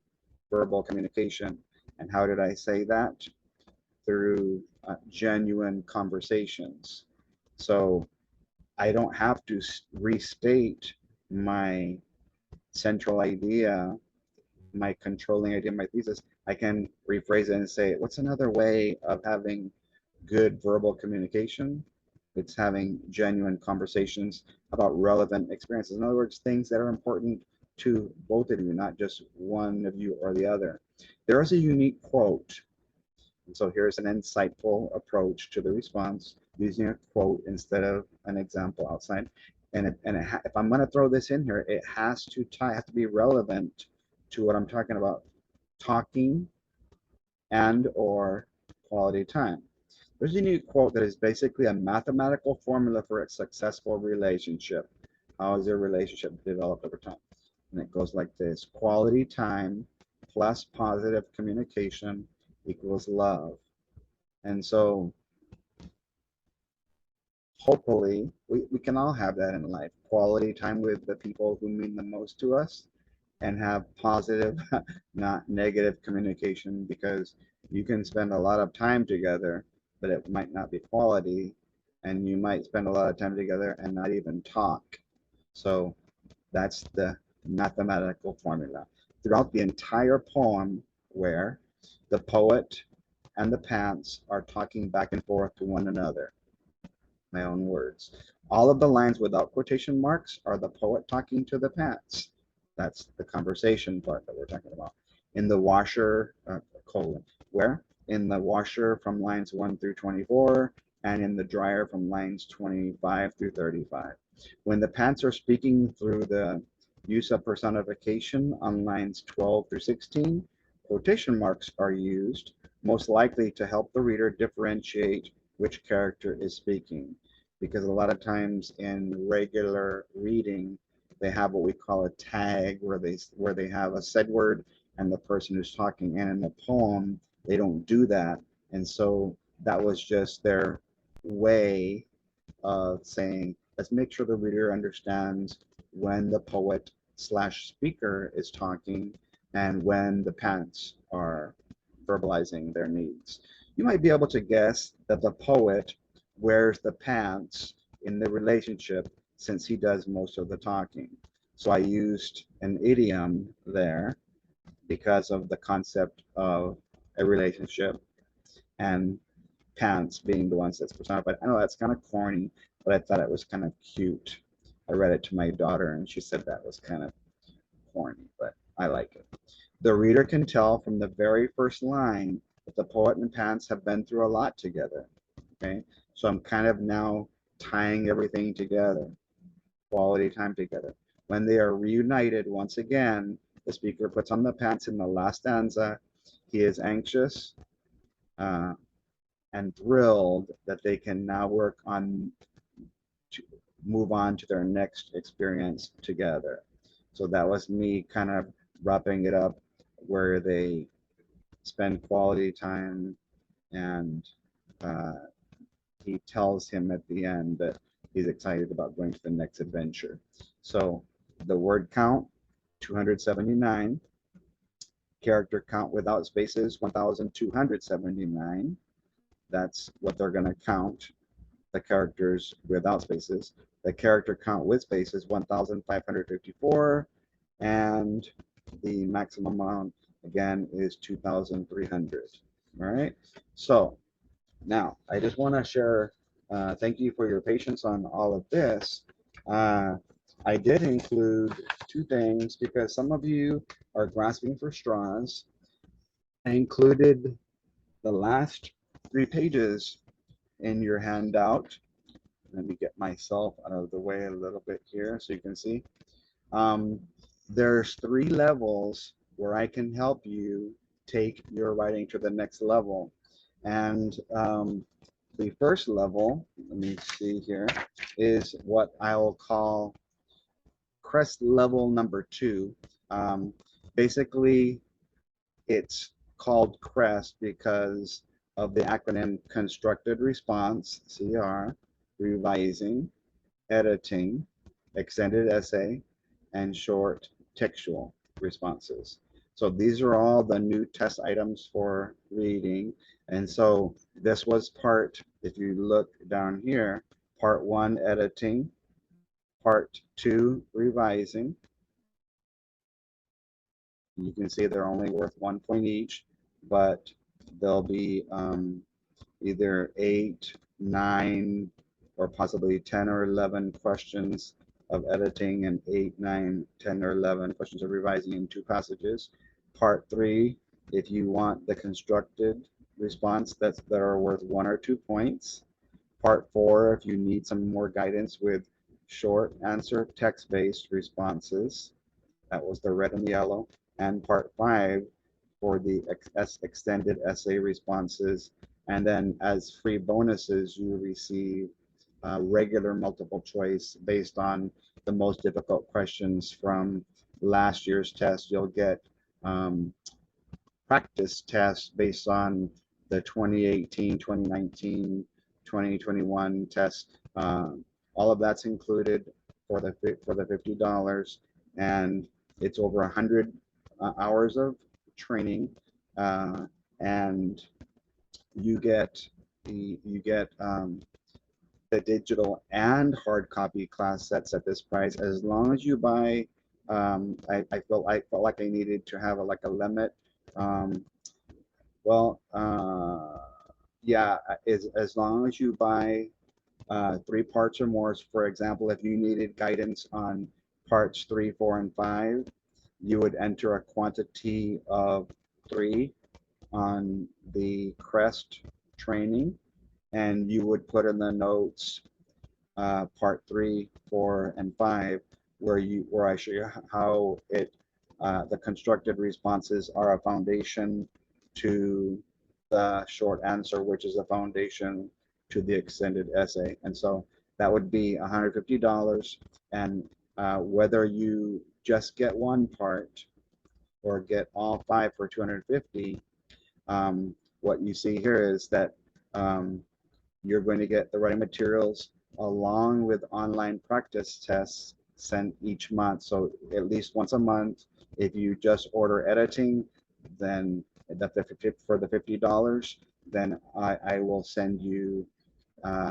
verbal communication. And how did I say that? Through genuine conversations. So I don't have to restate my central idea, my controlling idea, my thesis. I can rephrase it and say, what's another way of having good verbal communication? It's having genuine conversations about relevant experiences. In other words, things that are important to both of you, not just one of you or the other. There is a unique quote. And so here's an insightful approach to the response using a quote instead of an example outside. And if I'm going to throw this in here, it has to be relevant to what I'm talking about, talking and or quality time. There's a unique quote that is basically a mathematical formula for a successful relationship. How is your relationship developed over time? And it goes like this: quality time plus positive communication equals love. And so hopefully we can all have that in life, quality time with the people who mean the most to us, and have positive, not negative communication, because you can spend a lot of time together, but it might not be quality, and you might spend a lot of time together and not even talk. So that's the mathematical formula. Throughout the entire poem, where the poet and the pants are talking back and forth to one another, my own words. All of the lines without quotation marks are the poet talking to the pants. That's the conversation part that we're talking about. In the washer, colon, where? In the washer from lines 1 through 24, and in the dryer from lines 25 through 35. When the pants are speaking through the use of personification on lines 12 through 16, quotation marks are used, most likely to help the reader differentiate which character is speaking, because a lot of times in regular reading they have what we call a tag, where they have a said word and the person who's talking, and in the poem they don't do that. And so that was just their way of saying, let's make sure the reader understands when the poet slash speaker is talking and when the pants are verbalizing their needs. You might be able to guess that the poet wears the pants in the relationship, since he does most of the talking. So I used an idiom there because of the concept of a relationship and pants being the ones that's personified. I know that's kind of corny, but I thought it was kind of cute. I read it to my daughter and she said that was kind of corny, but I like it. The reader can tell from the very first line that the poet and pants have been through a lot together. Okay, so I'm kind of now tying everything together, quality time together. When they are reunited once again, the speaker puts on the pants in the last stanza. He is anxious uh, and thrilled that they can now work on to move on to their next experience together. So that was me kind of wrapping it up where they spend quality time, and uh, he tells him at the end that he's excited about going to the next adventure. So the word count, 279. Character count without spaces, 1,279. That's what they're going to count, the characters without spaces. The character count with spaces, 1,554. And the maximum amount, again, is 2,300. All right. So now I just want to share, thank you for your patience on all of this. Uh, I did include two things because some of you are grasping for straws. I included the last 3 pages in your handout. Let me get myself out of the way a little bit here so you can see. Um, there's 3 levels where I can help you take your writing to the next level. And the first level, let me see here, is what I'll call crest level number 2. Um, Basically, it's called CREST because of the acronym Constructed Response, CR, Revising, Editing, Extended Essay, and Short Textual Responses. So these are all the new test items for reading. And so this was part, if you look down here, part 1, editing, part 2, revising. You can see they're only worth 1 point each, but they'll be either 8, 9, or possibly 10 or 11 questions of editing, and 8, 9, 10, or 11 questions of revising in 2 passages. Part 3, if you want the constructed response that are worth 1 or 2 points. Part 4, if you need some more guidance with short answer text-based responses. That was the red and the yellow. And part 5 for the extended essay responses. And then as free bonuses, you receive regular multiple choice based on the most difficult questions from last year's test. You'll get practice tests based on the 2018, 2019, 2021 test. All of that's included for the $50, and it's over 100 hours of training, and you get the digital and hard copy class sets at this price as long as you buy. I felt like I needed to have like a limit. Um, well, yeah, as long as you buy 3 parts or more. For example, if you needed guidance on parts 3, 4, and 5, you would enter a quantity of 3 on the CREST training, and you would put in the notes part 3, 4, and 5, where I show you how the constructed responses are a foundation to the short answer, which is a foundation to the extended essay. And so that would be $150. And whether you just get 1 part or get all 5 for 250, what you see here is that you're going to get the writing materials along with online practice tests sent each month. So at least once a month. If you just order editing, then for the $50, then I will send you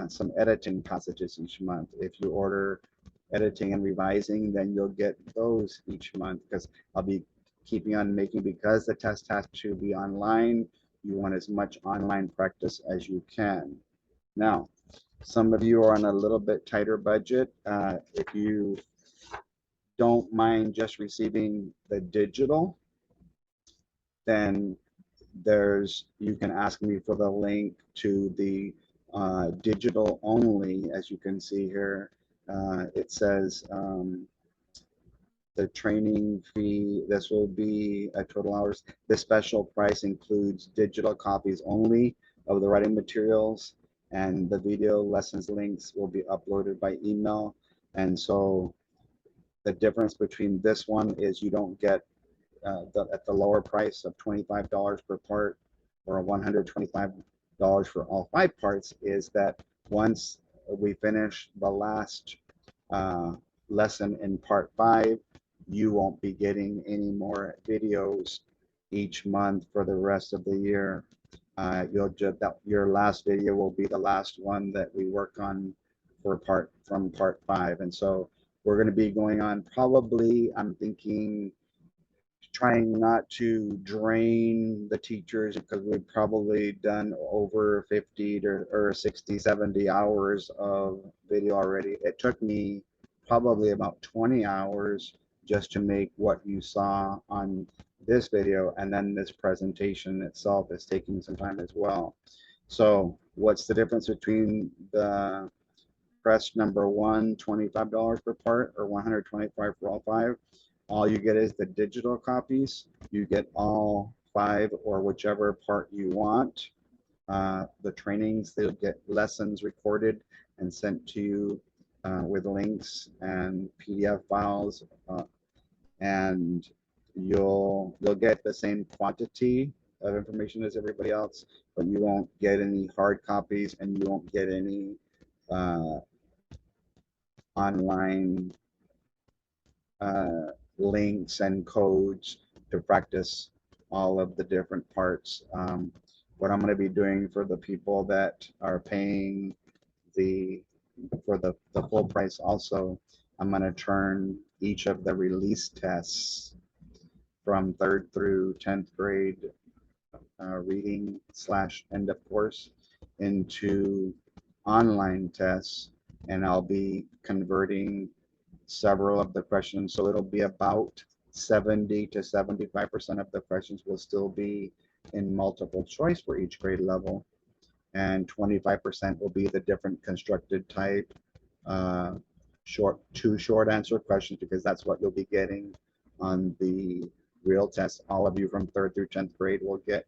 some editing passages each month. If you order editing and revising, then you'll get those each month, because I'll be keeping on making, because the test has to be online. You want as much online practice as you can. Now, some of you are on a little bit tighter budget. If you don't mind just receiving the digital, then you can ask me for the link to the digital only. As you can see here, it says the training fee, this will be a total hours. This special price includes digital copies only of the writing materials, and the video lessons links will be uploaded by email. And so the difference between this one is you don't get at the lower price of $25 per part or $125 for all 5 parts is that once we finish the last uh, lesson in part 5, you won't be getting any more videos each month for the rest of the year. You'll just that your last video will be the last one that we work on for part 5, and so we're going to be going on probably, I'm thinking, trying not to drain the teachers because we've probably done over 50 or 60, 70 hours of video already. It took me probably about 20 hours just to make what you saw on this video, and then this presentation itself is taking some time as well. So what's the difference between the press number one, $25 per part, or 125 for all 5? All you get is the digital copies. You get all 5 or whichever part you want. The trainings, they'll get lessons recorded and sent to you with links and PDF files, and you'll get the same quantity of information as everybody else, but you won't get any hard copies and you won't get any uh, online links and codes to practice all of the different parts. What I'm going to be doing for the people that are paying the for the full price also, I'm going to turn each of the release tests from 3rd through 10th grade reading / end of course into online tests, and I'll be converting several of the questions. So it'll be about 70 to 75% of the questions will still be in multiple choice for each grade level, and 25% will be the different constructed type, uh, short answer questions, because that's what you'll be getting on the real test. All of you from 3rd through 10th grade will get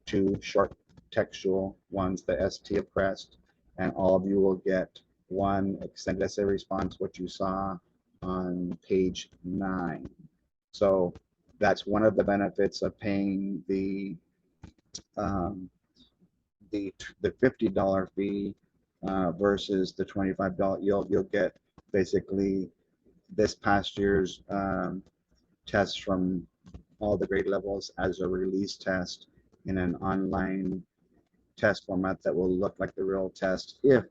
2 short textual ones, the ST oppressed, and all of you will get 1 extended essay response, what you saw on page 9. So that's one of the benefits of paying um, the $50 fee versus the $25. You'll get basically this past year's tests from all the grade levels as a release test in an online test format that will look like the real test if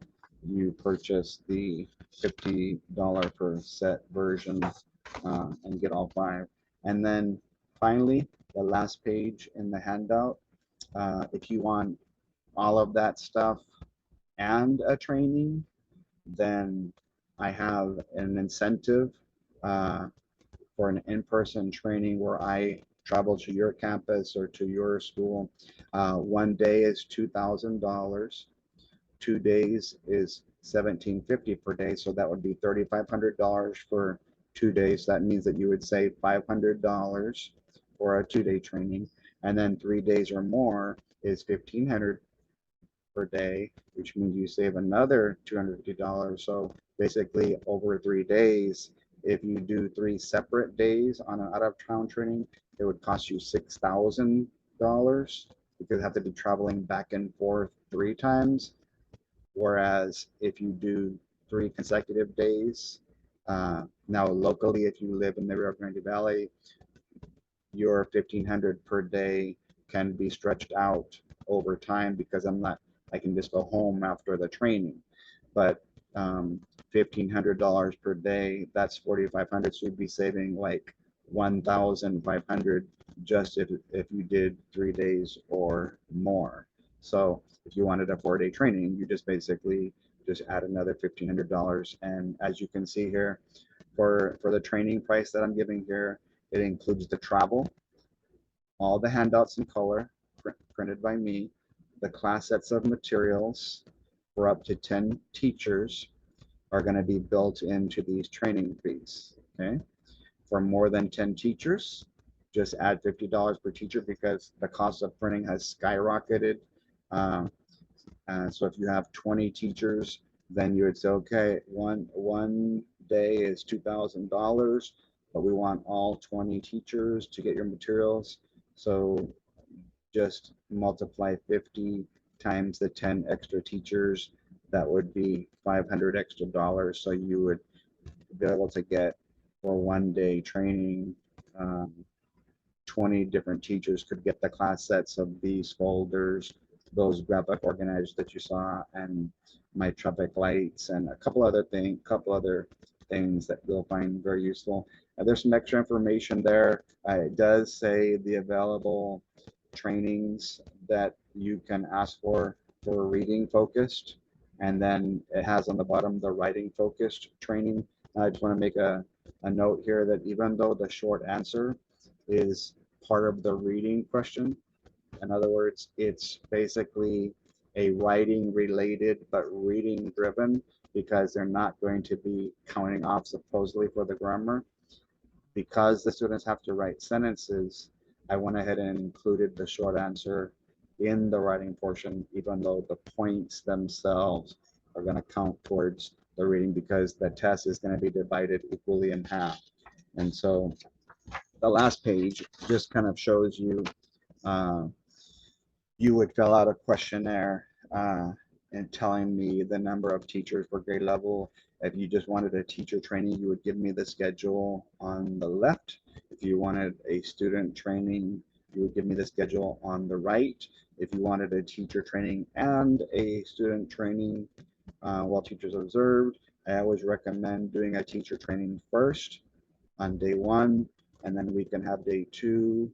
you purchase the $50 per set version and get all 5. And then finally, the last page in the handout, if you want all of that stuff and a training, then I have an incentive for an in-person training where I travel to your campus or to your school. 1 day is $2,000. 2 days is $1,750 per day, so that would be $3,500 for 2 days. That means that you would save $500 for a 2-day training, and then 3 days or more is $1,500 per day, which means you save another $250. So basically, over 3 days, if you do 3 separate days on an out-of-town training, it would cost you $6,000 because you have to be traveling back and forth 3 times. Whereas if you do 3 consecutive days, now locally, if you live in the Rio Grande Valley, your $1,500 per day can be stretched out over time because I can just go home after the training. But $1,500 per day, that's $4,500. So you'd be saving like $1,500 just if you did 3 days or more. So if you wanted a 4-day training, you just basically just add another $1,500. And as you can see here, for the training price that I'm giving here, it includes the travel, all the handouts in color printed by me, the class sets of materials for up to 10 teachers are going to be built into these training fees. Okay, for more than 10 teachers, just add $50 per teacher because the cost of printing has skyrocketed. So if you have 20 teachers, then you would say, okay, one day is $2,000. but we want all 20 teachers to get your materials. So just multiply 50 times the 10 extra teachers. That would be 500 extra dollars. So you would be able to get for 1 day training, 20 different teachers could get the class sets of these folders, those graphic organizers that you saw, and my traffic lights, and a couple other things that you'll find very useful. There's some extra information there. It does say the available trainings that you can ask for reading focused, and then it has on the bottom the writing focused training. I just want to make a note here that even though the short answer is part of the reading question, in other words, it's basically a writing related but reading driven, because they're not going to be counting off supposedly for the grammar. Because the students have to write sentences, I went ahead and included the short answer in the writing portion, even though the points themselves are going to count towards the reading, because the test is going to be divided equally in half. And so the last page just kind of shows you, uh, you would fill out a questionnaire and telling me the number of teachers per grade level. If you just wanted a teacher training, you would give me the schedule on the left. If you wanted a student training, you would give me the schedule on the right. If you wanted a teacher training and a student training while teachers observed, I always recommend doing a teacher training first on day one, and then we can have day two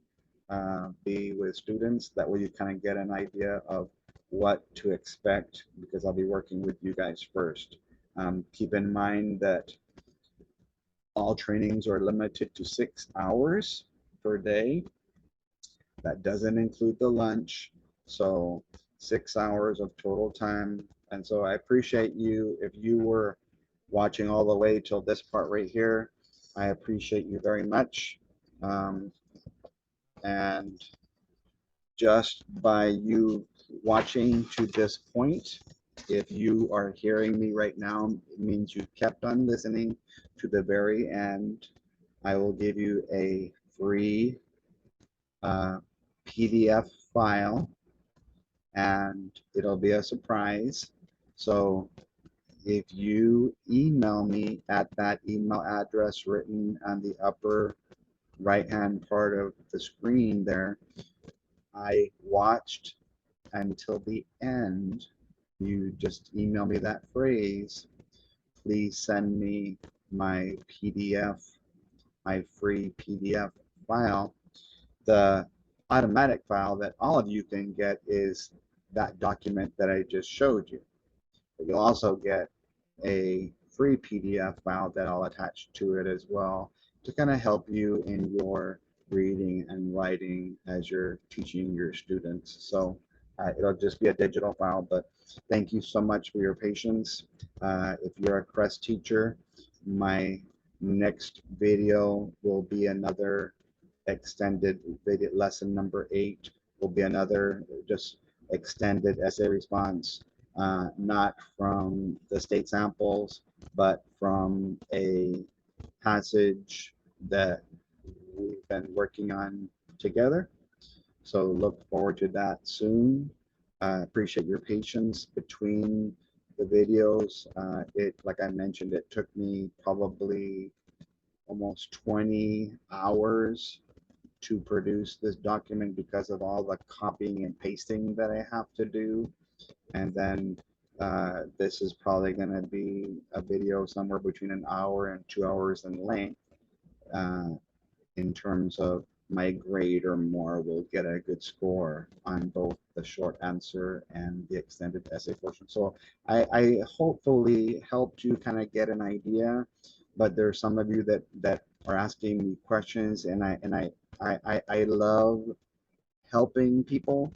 be with students. That way you kind of get an idea of what to expect, because I'll be working with you guys first. Keep in mind that all trainings are limited to 6 hours per day. That doesn't include the lunch. So 6 hours of total time. And so I appreciate you. If you were watching all the way till this part right here, I appreciate you very much. And just by you watching to this point, if you are hearing me right now, it means you kept on listening to the very end. I will give you a free PDF file, and it'll be a surprise. So if you email me at that email address written on the upper right hand part of the screen there, I watched until the end, you just email me that phrase, please send me my PDF, my free PDF file. The automatic file that all of you can get is that document that I just showed you. But you'll also get a free PDF file that I'll attach to it as well, to kind of help you in your reading and writing as you're teaching your students. So it'll just be a digital file, but thank you so much for your patience. If you're a CREST teacher, my next video will be another extended video. Lesson number 8 will be another just extended essay response, not from the state samples, but from a passage that we've been working on together. So look forward to that soon. Appreciate your patience between the videos. Like I mentioned, it took me probably almost 20 hours to produce this document because of all the copying and pasting that I have to do. And then this is probably going to be a video somewhere between an hour and 2 hours in length. In terms of my grade or more will get a good score on both the short answer and the extended essay portion. So I hopefully helped you kind of get an idea, but there's some of you that are asking me questions, and I love helping people,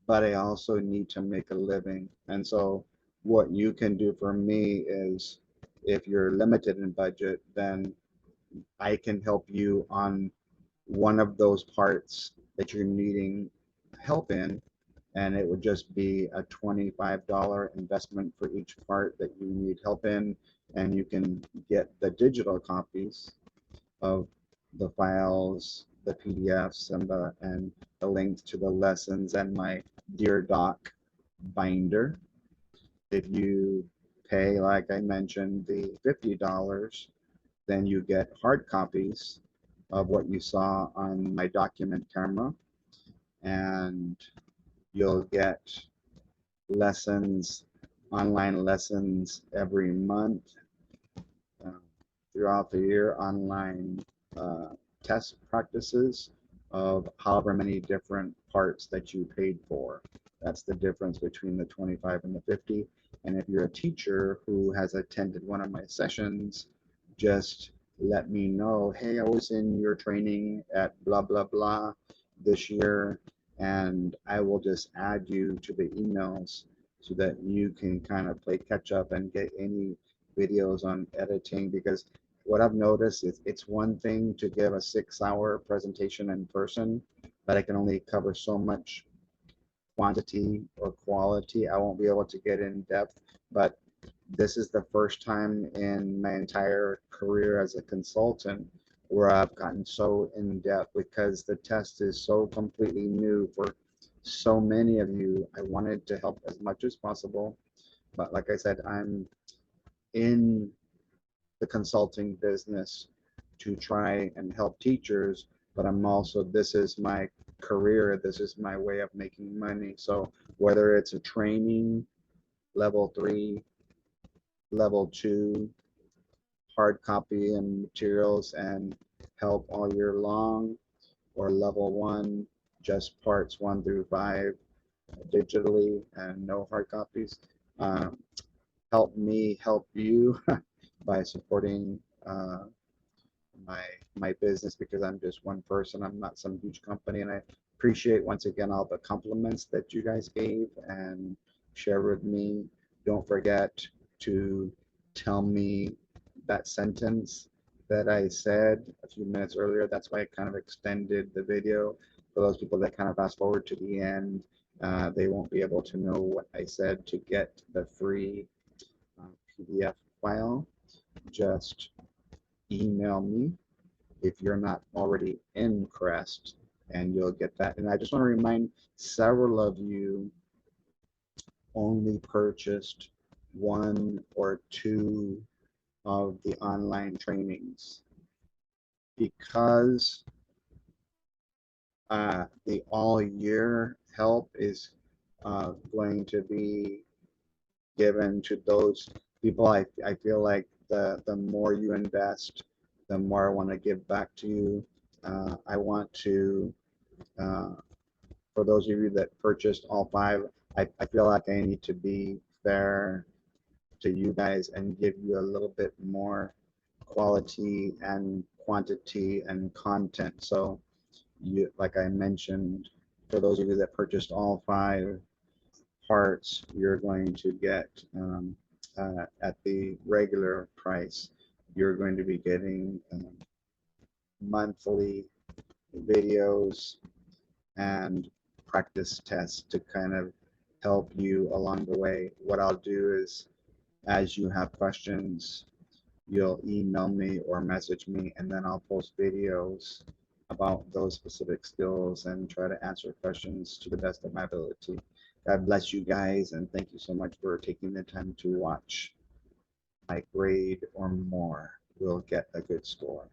but I also need to make a living. And so what you can do for me is, if you're limited in budget, then I can help you on one of those parts that you're needing help in, and it would just be a $25 investment for each part that you need help in, and you can get the digital copies of the files, the PDFs, and the links to the lessons and my Dear Doc binder. If you pay, like I mentioned, the $50, then you get hard copies of what you saw on my document camera, and you'll get lessons, online lessons every month, uh, throughout the year, online uh, test practices of however many different parts that you paid for. That's the difference between the 25 and the 50. And if you're a teacher who has attended one of my sessions, just let me know, hey, I was in your training at blah, blah, blah this year, and I will just add you to the emails so that you can kind of play catch up and get any videos on editing. Because what I've noticed is it's one thing to give a 6-hour presentation in person, but I can only cover so much quantity or quality. I won't be able to get in depth, but this is the first time in my entire career as a consultant where I've gotten so in depth because the test is so completely new for so many of you. I wanted to help as much as possible, but like I said, I'm in the consulting business to try and help teachers, but I'm also, this is my career, this is my way of making money. So whether it's a training, level 3, level 2, hard copy and materials and help all year long, or level 1, just parts 1 through 5 digitally and no hard copies, um, help me help you by supporting my my business, because I'm just one person. I'm not some huge company, and I appreciate once again all the compliments that you guys gave and share with me. Don't forget to tell me that sentence that I said a few minutes earlier. That's why I kind of extended the video. For those people that kind of fast forward to the end, they won't be able to know what I said to get the free PDF file. Just email me if you're not already in Crest, and you'll get that. And I just want to remind, several of you only purchased 1 or 2 of the online trainings because the all year help is going to be given to those people. I feel like the more you invest, the more I want to give back to you. I want to, uh, for those of you that purchased all 5, I feel like I need to be fair to you guys and give you a little bit more quality and quantity and content. So you, like I mentioned, for those of you that purchased all 5 parts, you're going to get, at the regular price, you're going to be getting monthly videos and practice tests to kind of help you along the way. What I'll do is, as you have questions, you'll email me or message me, and then I'll post videos about those specific skills and try to answer questions to the best of my ability. God bless you guys, and thank you so much for taking the time to watch. My grade or more will get a good score.